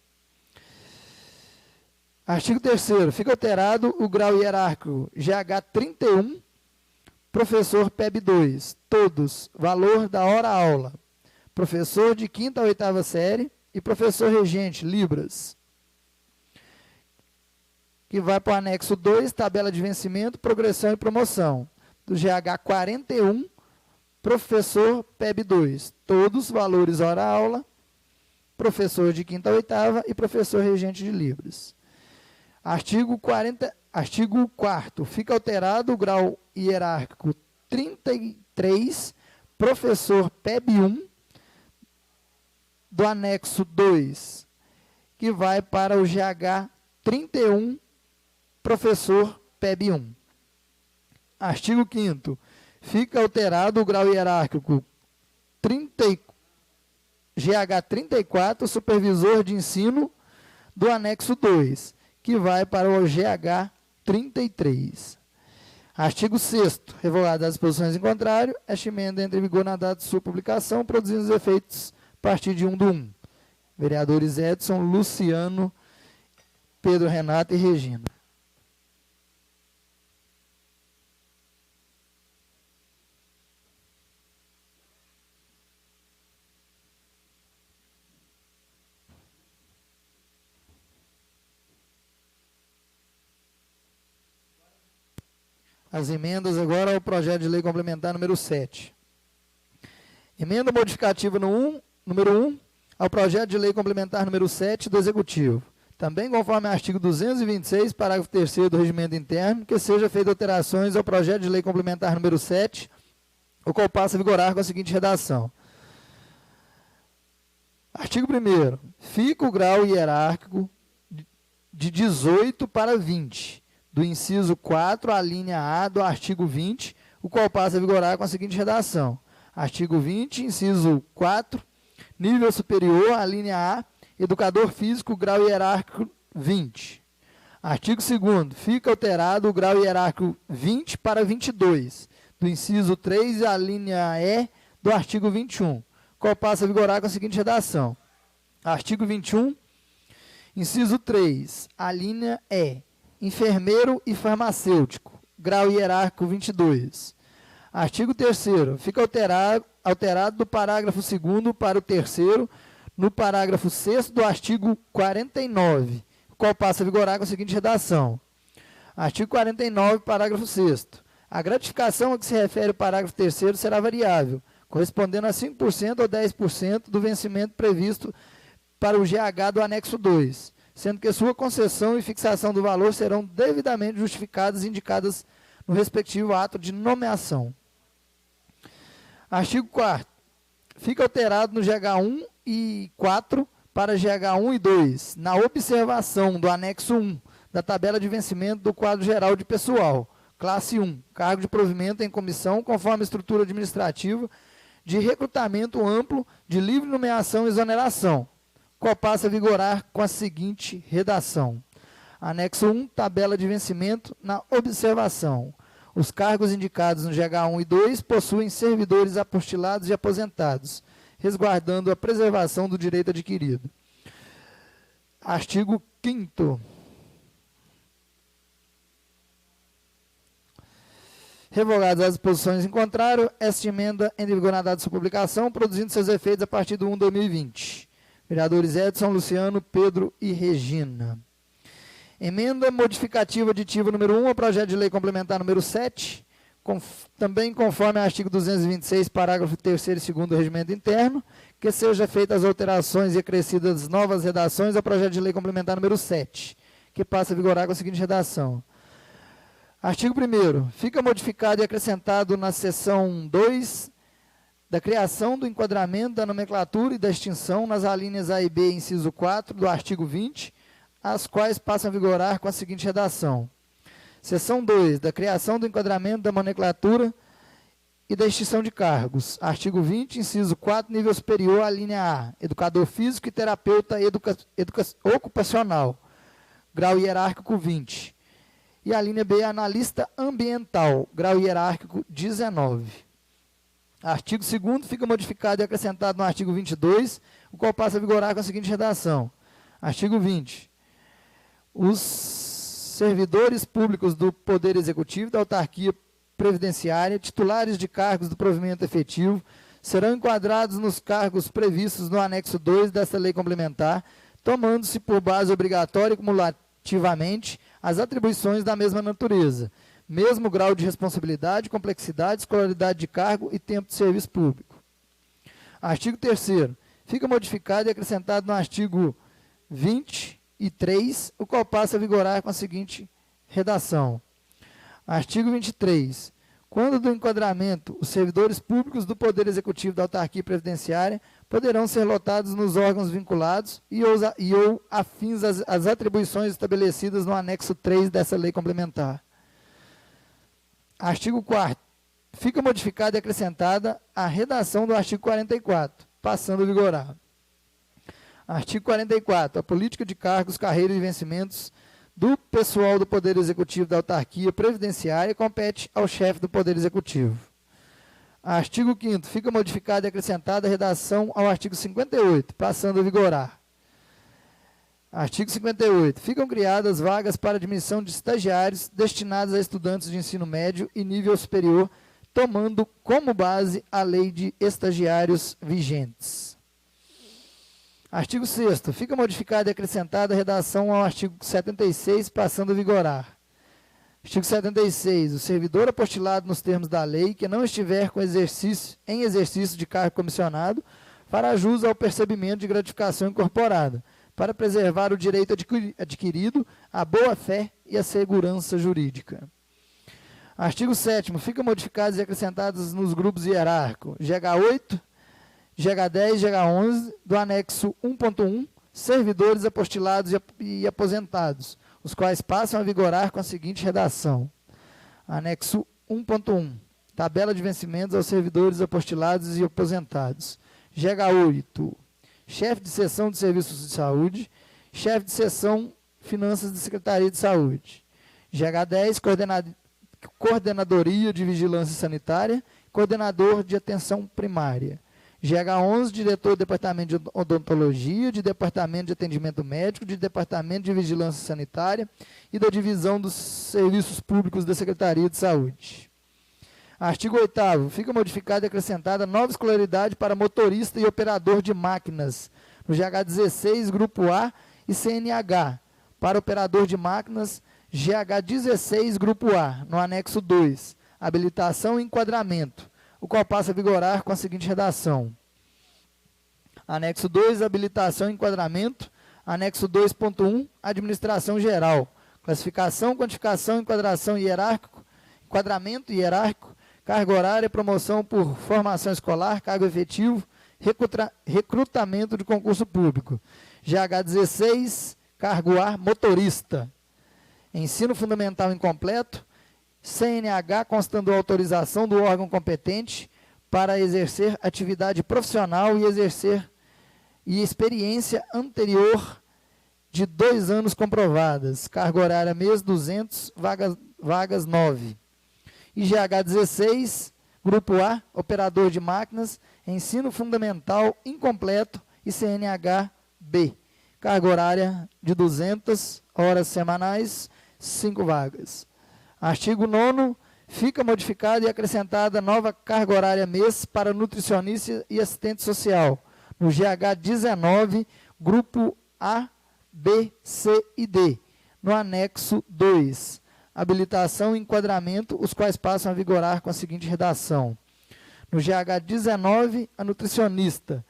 Artigo 3º. Fica alterado o grau hierárquico GH 31, professor PEB 2, todos, valor da hora-aula, professor de 5ª a 8ª série e professor regente, Libras, que vai para o anexo 2, tabela de vencimento, progressão e promoção, do GH 41, professor PEB 2, todos, valores hora-aula, professor de 5ª a 8ª e professor regente de Libras. Artigo 4º, fica alterado o grau hierárquico 33, professor PEB 1, do anexo 2, que vai para o GH 31, professor PEB 1. Artigo 5º, fica alterado o grau hierárquico GH 34, supervisor de ensino, do anexo 2, que vai para o GH 33. Artigo 6º, revogadas as disposições em contrário, esta emenda entra em vigor na data de sua publicação, produzindo os efeitos a partir de 1/1. Vereadores Edson, Luciano, Pedro Renato e Regina. As emendas agora ao projeto de lei complementar número 7. Emenda modificativa número 1 ao projeto de lei complementar número 7 do Executivo. Também conforme artigo 226, parágrafo 3º do Regimento Interno, que seja feita alterações ao projeto de lei complementar número 7, o qual passa a vigorar com a seguinte redação. Artigo 1º. Fica o grau hierárquico de 18 para 20, do inciso 4, a linha A do artigo 20, o qual passa a vigorar com a seguinte redação. Artigo 20, inciso 4, nível superior, a linha A, educador físico, grau hierárquico 20. Artigo 2º, fica alterado o grau hierárquico 20 para 22, do inciso 3, a linha E do artigo 21, qual passa a vigorar com a seguinte redação. Artigo 21, inciso 3, a linha E, enfermeiro e farmacêutico, grau hierárquico 22. Artigo 3º, fica alterado do parágrafo 2º para o 3º, no parágrafo 6º do artigo 49, o qual passa a vigorar com a seguinte redação. Artigo 49, parágrafo 6º. A gratificação a que se refere o parágrafo 3º será variável, correspondendo a 5% ou 10% do vencimento previsto para o GH do anexo 2, sendo que sua concessão e fixação do valor serão devidamente justificadas e indicadas no respectivo ato de nomeação. Artigo 4º. Fica alterado no GH1 e 4 para GH1 e 2, na observação do anexo 1 da tabela de vencimento do quadro geral de pessoal, classe 1, cargo de provimento em comissão, conforme a estrutura administrativa de recrutamento amplo de livre nomeação e exoneração, qual passa a vigorar com a seguinte redação. Anexo 1, tabela de vencimento na observação. Os cargos indicados no GH1 e 2 possuem servidores apostilados e aposentados, resguardando a preservação do direito adquirido. Artigo 5º. Revogadas as disposições em contrário, esta emenda entra em vigor na data de sua publicação, produzindo seus efeitos a partir do 1 de 2020. Vereadores Edson, Luciano, Pedro e Regina. Emenda modificativa aditiva número 1 ao projeto de lei complementar número 7, também conforme artigo 226, parágrafo 3º e 2º do regimento interno, que seja feitas as alterações e acrescidas novas redações ao projeto de lei complementar número 7, que passa a vigorar com a seguinte redação. Artigo 1º. Fica modificado e acrescentado na seção 2 da criação, do enquadramento, da nomenclatura e da extinção nas alíneas A e B, inciso 4, do artigo 20, as quais passam a vigorar com a seguinte redação. Seção 2. Da criação, do enquadramento, da nomenclatura e da extinção de cargos. Artigo 20, inciso 4, nível superior à linha A. Educador físico e terapeuta ocupacional. Grau hierárquico 20. E a linha B, analista ambiental. Grau hierárquico 19. Artigo 2º fica modificado e acrescentado no artigo 22, o qual passa a vigorar com a seguinte redação. Artigo 20. Os servidores públicos do Poder Executivo, da Autarquia Previdenciária, titulares de cargos do provimento efetivo, serão enquadrados nos cargos previstos no anexo 2 desta lei complementar, tomando-se por base obrigatória e cumulativamente as atribuições da mesma natureza, mesmo grau de responsabilidade, complexidade, escolaridade de cargo e tempo de serviço público. Artigo 3º. Fica modificado e acrescentado no artigo 23, o qual passa a vigorar com a seguinte redação. Artigo 23. Quando do enquadramento, os servidores públicos do Poder Executivo da Autarquia Previdenciária poderão ser lotados nos órgãos vinculados ou afins às atribuições estabelecidas no anexo 3 dessa lei complementar. Artigo 4º. Fica modificada e acrescentada a redação do artigo 44, passando a vigorar. Artigo 44. A política de cargos, carreiras e vencimentos do pessoal do Poder Executivo da Autarquia Previdenciária compete ao chefe do Poder Executivo. Artigo 5º. Fica modificada e acrescentada a redação ao artigo 58, passando a vigorar. Artigo 58. Ficam criadas vagas para admissão de estagiários destinados a estudantes de ensino médio e nível superior, tomando como base a lei de estagiários vigentes. Artigo 6º. Fica modificada e acrescentada a redação ao artigo 76, passando a vigorar. Artigo 76. O servidor apostilado nos termos da lei, que não estiver em exercício de cargo comissionado, fará jus ao percebimento de gratificação incorporada, para preservar o direito adquirido, a boa-fé e a segurança jurídica. Artigo 7º. Ficam modificados e acrescentados nos grupos hierárquicos GH8, GH10 e GH11 do anexo 1.1, servidores apostilados e aposentados, os quais passam a vigorar com a seguinte redação. Anexo 1.1. Tabela de vencimentos aos servidores apostilados e aposentados. GH8. Chefe de seção de serviços de saúde, chefe de seção finanças da Secretaria de Saúde. GH10, coordenadoria de vigilância sanitária, coordenador de atenção primária. GH11, diretor do departamento de odontologia, de departamento de atendimento médico, de departamento de vigilância sanitária e da divisão dos serviços públicos da Secretaria de Saúde. Artigo 8º. Fica modificada e acrescentada nova escolaridade para motorista e operador de máquinas, no GH16, Grupo A e CNH, para operador de máquinas, GH16, Grupo A, no anexo 2, habilitação e enquadramento, o qual passa a vigorar com a seguinte redação. Anexo 2, habilitação e enquadramento. Anexo 2.1, administração geral. Classificação, quantificação, enquadramento hierárquico, carga horária, promoção por formação escolar, cargo efetivo, recrutamento de concurso público. GH16, cargo A, motorista. Ensino fundamental incompleto. CNH constando autorização do órgão competente para exercer atividade profissional e experiência anterior de 2 anos comprovadas, carga horária mês 200, vagas 9. IGH 16, Grupo A, operador de máquinas, ensino fundamental incompleto e CNH B, carga horária de 200 horas semanais, 5 vagas. Artigo 9º, fica modificada e acrescentada nova carga horária mês para nutricionista e assistente social, no GH 19, Grupo A, B, C e D, no anexo 2. Habilitação e enquadramento, os quais passam a vigorar com a seguinte redação. No GH 19, a nutricionista,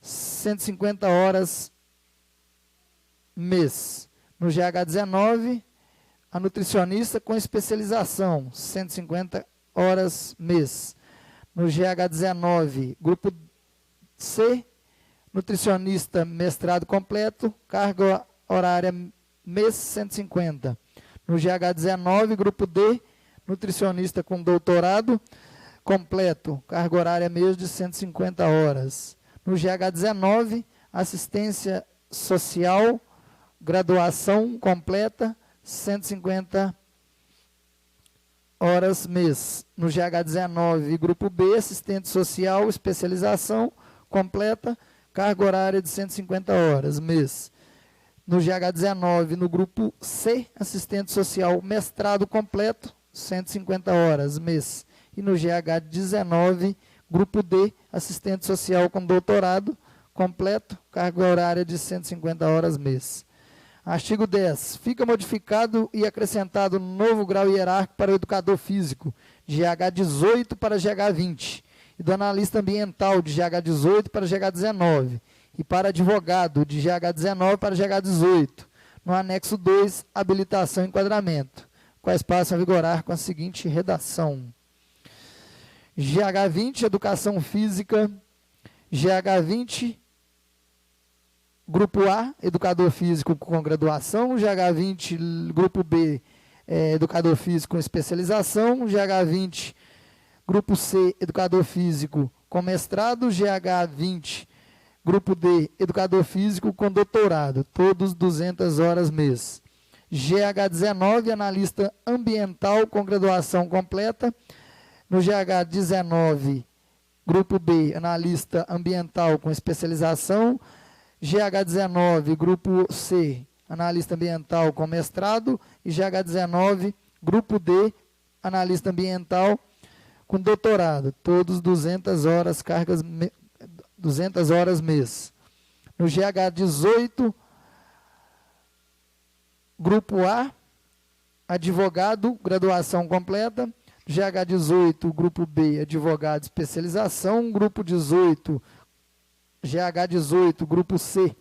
150 horas mês. No GH 19, a nutricionista com especialização, 150 horas mês. No GH 19, grupo C, nutricionista mestrado completo, carga horária mês 150. No GH 19, grupo D, nutricionista com doutorado completo, carga horária mês de 150 horas. No GH 19, assistência social, graduação completa, 150 horas mês. No GH 19, grupo B, assistente social, especialização completa, carga horária de 150 horas mês. No GH 19, no grupo C, assistente social, mestrado completo, 150 horas mês. E no GH 19, grupo D, assistente social com doutorado completo, carga horária de 150 horas mês. Artigo 10. Fica modificado e acrescentado novo grau hierárquico para o educador físico, de GH 18 para GH 20, e do analista ambiental, de GH 18 para GH 19, e para advogado, de GH 19 para GH 18, no anexo 2, habilitação e enquadramento, quais passam a vigorar com a seguinte redação. GH 20, educação física, GH 20, Grupo A, educador físico com graduação, GH 20, Grupo B, educador físico com especialização, GH 20, Grupo C, educador físico com mestrado, GH 20, Grupo D, educador físico com doutorado, todos 200 horas mês. GH 19, analista ambiental com graduação completa, no GH 19, Grupo B, analista ambiental com especialização, GH 19, Grupo C, analista ambiental com mestrado, e GH 19, Grupo D, analista ambiental com doutorado, todos 200 horas, 200 horas mês. No GH 18, Grupo A, advogado, graduação completa, GH 18, Grupo B, advogado, especialização, Grupo 18, GH 18, Grupo C,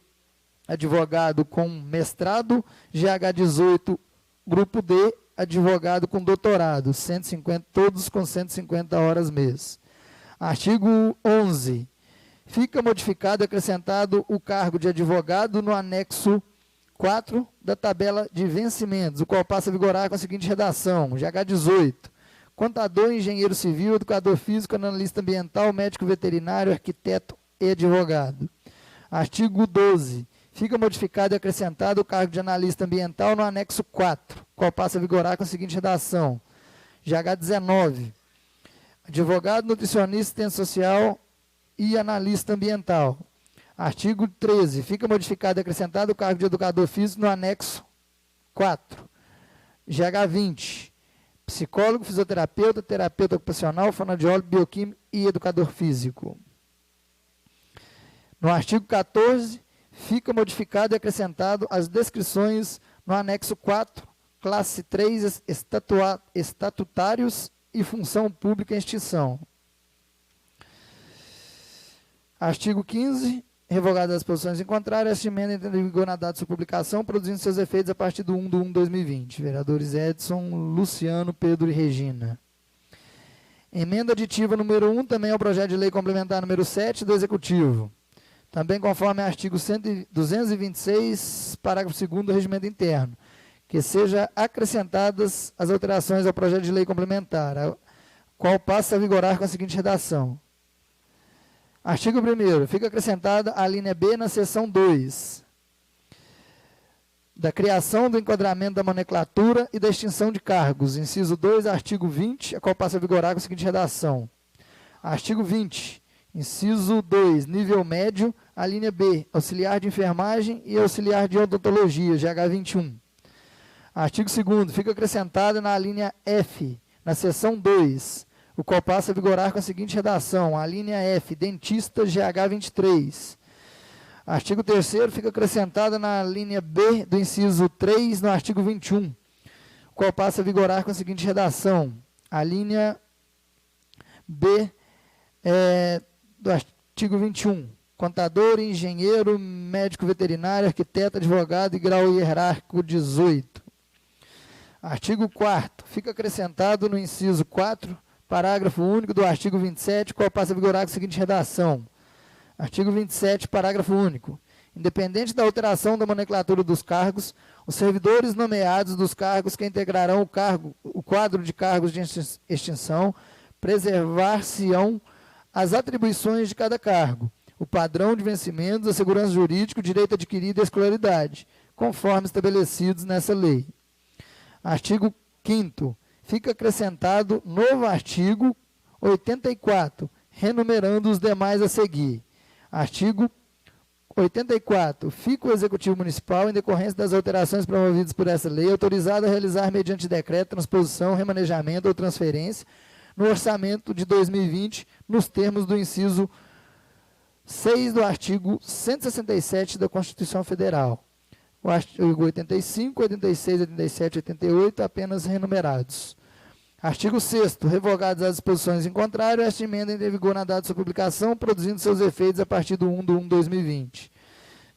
advogado com mestrado, GH 18, Grupo D, advogado com doutorado, 150, todos com 150 horas mês. Artigo 11. Fica modificado e acrescentado o cargo de advogado no anexo 4 da tabela de vencimentos, o qual passa a vigorar com a seguinte redação. GH 18. Contador, engenheiro civil, educador físico, analista ambiental, médico veterinário, arquiteto e advogado. Artigo 12. Fica modificado e acrescentado o cargo de analista ambiental no anexo 4, qual passa a vigorar com a seguinte redação. GH 19. Advogado, nutricionista, assistente social e analista ambiental. Artigo 13. Fica modificado e acrescentado o cargo de educador físico no anexo 4. GH 20. Psicólogo, fisioterapeuta, terapeuta ocupacional, fonoaudiólogo, bioquímico e educador físico. No artigo 14, fica modificado e acrescentado as descrições no anexo 4, classe 3, estatutários e função pública em extinção. Artigo 15, revogadas as posições em contrário, esta emenda entra em vigor na data de sua publicação, produzindo seus efeitos a partir do 1/1/2020. Vereadores Edson, Luciano, Pedro e Regina. Emenda aditiva número 1, também ao projeto de lei complementar número 7 do Executivo. Também conforme artigo 226, parágrafo 2º do Regimento Interno, que seja acrescentadas as alterações ao projeto de lei complementar, a qual passa a vigorar com a seguinte redação. Artigo 1º, fica acrescentada a linha B na seção 2. da criação do enquadramento da nomenclatura e da extinção de cargos. Inciso 2, artigo 20, a qual passa a vigorar com a seguinte redação. Artigo 20, inciso 2, nível médio, a linha B, auxiliar de enfermagem e auxiliar de odontologia, GH 21. Artigo 2º, fica acrescentada na linha F, na seção 2, o qual passa a vigorar com a seguinte redação, a linha F, dentista, GH 23. Artigo 3º, fica acrescentada na linha B do inciso 3, no artigo 21, o qual passa a vigorar com a seguinte redação, a linha B do artigo 21, contador, engenheiro, médico veterinário, arquiteto, advogado e grau hierárquico 18. Artigo 4º, fica acrescentado no inciso 4, parágrafo único do artigo 27, qual passa a vigorar com a seguinte redação. Artigo 27, parágrafo único. Independente da alteração da nomenclatura dos cargos, os servidores nomeados dos cargos que integrarão o quadro de cargos de extinção preservar-se-ão as atribuições de cada cargo, o padrão de vencimentos, a segurança jurídica, o direito adquirido e a escolaridade, conforme estabelecidos nessa lei. Artigo 5º. Fica acrescentado novo artigo 84, renumerando os demais a seguir. Artigo 84. Fica o Executivo Municipal, em decorrência das alterações promovidas por essa lei, autorizado a realizar, mediante decreto, transposição, remanejamento ou transferência, no orçamento de 2020, nos termos do inciso 6 do artigo 167 da Constituição Federal. O artigo 85, 86, 87 e 88, apenas renumerados. Artigo 6º, revogadas as disposições em contrário, esta emenda entra em vigor na data de sua publicação, produzindo seus efeitos a partir do 1/1/2020.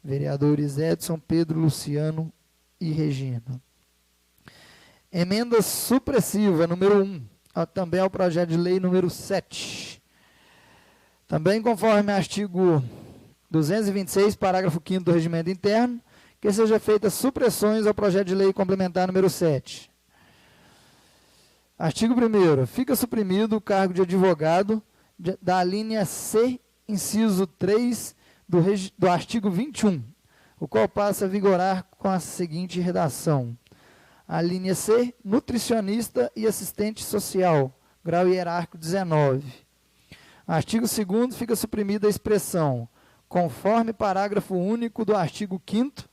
Vereadores Edson, Pedro, Luciano e Regina. Emenda supressiva, número 1, também ao projeto de lei número 7. Também conforme artigo 226, parágrafo 5º do Regimento Interno, que seja feitas supressões ao projeto de lei complementar número 7. Artigo 1º. Fica suprimido o cargo de advogado da linha C, inciso 3 do artigo 21, o qual passa a vigorar com a seguinte redação. A linha C, nutricionista e assistente social, grau hierárquico 19. Artigo 2º. Fica suprimida a expressão, conforme parágrafo único do artigo 5º,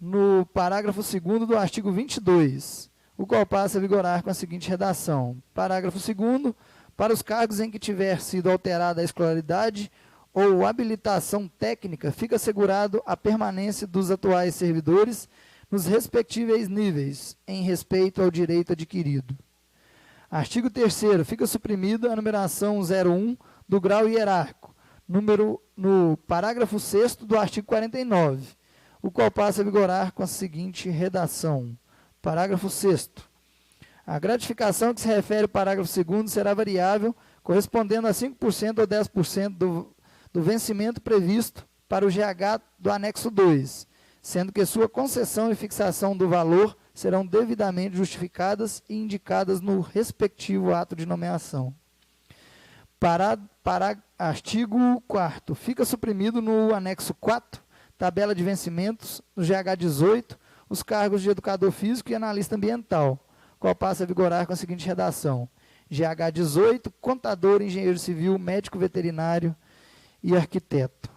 no parágrafo 2º do artigo 22, o qual passa a vigorar com a seguinte redação. Parágrafo 2º. Para os cargos em que tiver sido alterada a escolaridade ou habilitação técnica, fica assegurado a permanência dos atuais servidores nos respectivos níveis, em respeito ao direito adquirido. Artigo 3º. Fica suprimida a numeração 01 do grau hierárquico, no parágrafo 6º do artigo 49, o qual passa a vigorar com a seguinte redação. Parágrafo 6º. A gratificação que se refere ao parágrafo 2º será variável, correspondendo a 5% ou 10% do vencimento previsto para o GH do anexo 2, sendo que sua concessão e fixação do valor serão devidamente justificadas e indicadas no respectivo ato de nomeação. Artigo 4º. Fica suprimido no anexo 4, tabela de vencimentos, no GH 18, os cargos de educador físico e analista ambiental, qual passa a vigorar com a seguinte redação. GH 18, contador, engenheiro civil, médico veterinário e arquiteto.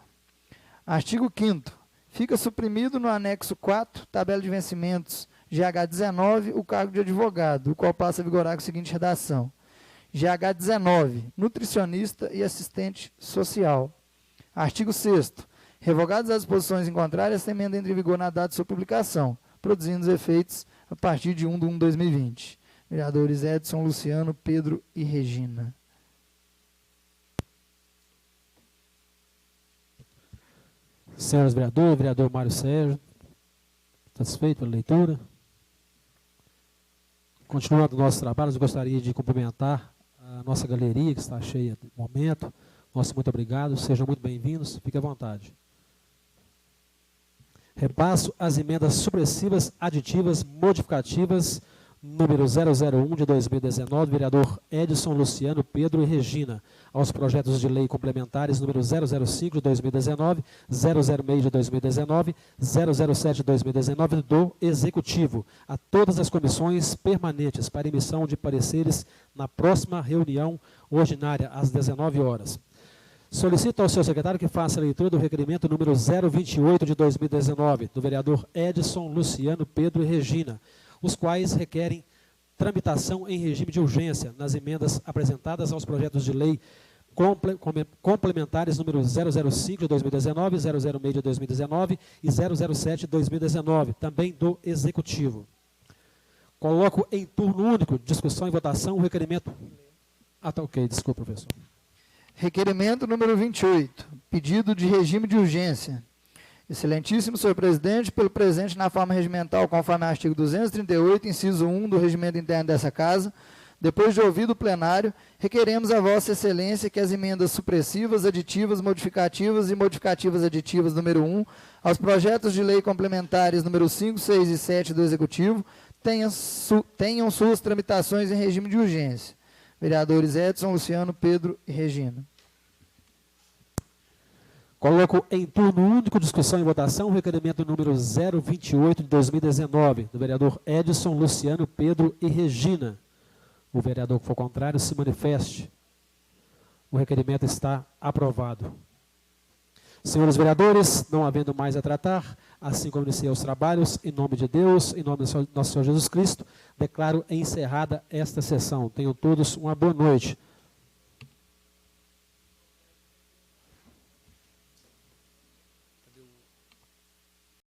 Artigo 5º. Fica suprimido no anexo 4, tabela de vencimentos, GH 19, o cargo de advogado, o qual passa a vigorar com a seguinte redação. GH 19, nutricionista e assistente social. Artigo 6º. Revogadas as disposições em contrário, esta emenda entra em vigor na data de sua publicação, produzindo os efeitos a partir de 1/1/2020. Vereadores Edson, Luciano, Pedro e Regina. Senhoras vereadoras, vereador Mário Sérgio, satisfeito pela leitura? Continuando o nosso trabalho, eu gostaria de cumprimentar a nossa galeria, que está cheia no momento. Nosso muito obrigado, sejam muito bem-vindos, fique à vontade. Repasso as emendas supressivas, aditivas, modificativas, número 001 de 2019, vereador Edson Luciano, Pedro e Regina, aos projetos de lei complementares número 005 de 2019, 006 de 2019, 007 de 2019 do Executivo, a todas as comissões permanentes para emissão de pareceres na próxima reunião ordinária, às 19 horas. Solicito ao seu secretário que faça a leitura do requerimento número 028 de 2019, do vereador Edson Luciano, Pedro e Regina, os quais requerem tramitação em regime de urgência nas emendas apresentadas aos projetos de lei complementares número 005 de 2019, 006 de 2019 e 007 de 2019, também do Executivo. Coloco em turno único, discussão e votação, o requerimento... Ah, tá ok, desculpa, professor. Requerimento número 28, pedido de regime de urgência. Excelentíssimo senhor presidente, pelo presente na forma regimental, conforme o artigo 238, inciso 1 do regimento interno dessa casa, depois de ouvido o plenário, requeremos a vossa excelência que as emendas supressivas, aditivas, modificativas e modificativas aditivas número 1, aos projetos de lei complementares número 5, 6 e 7 do Executivo, tenham suas tramitações em regime de urgência. Vereadores Edson, Luciano, Pedro e Regina. Coloco em turno único, discussão e votação, o requerimento número 028 de 2019, do vereador Edson, Luciano, Pedro e Regina. O vereador que for contrário se manifeste. O requerimento está aprovado. Senhores vereadores, não havendo mais a tratar, assim como iniciei os trabalhos, em nome de Deus, em nome do nosso Senhor Jesus Cristo, declaro encerrada esta sessão. Tenham todos uma boa noite.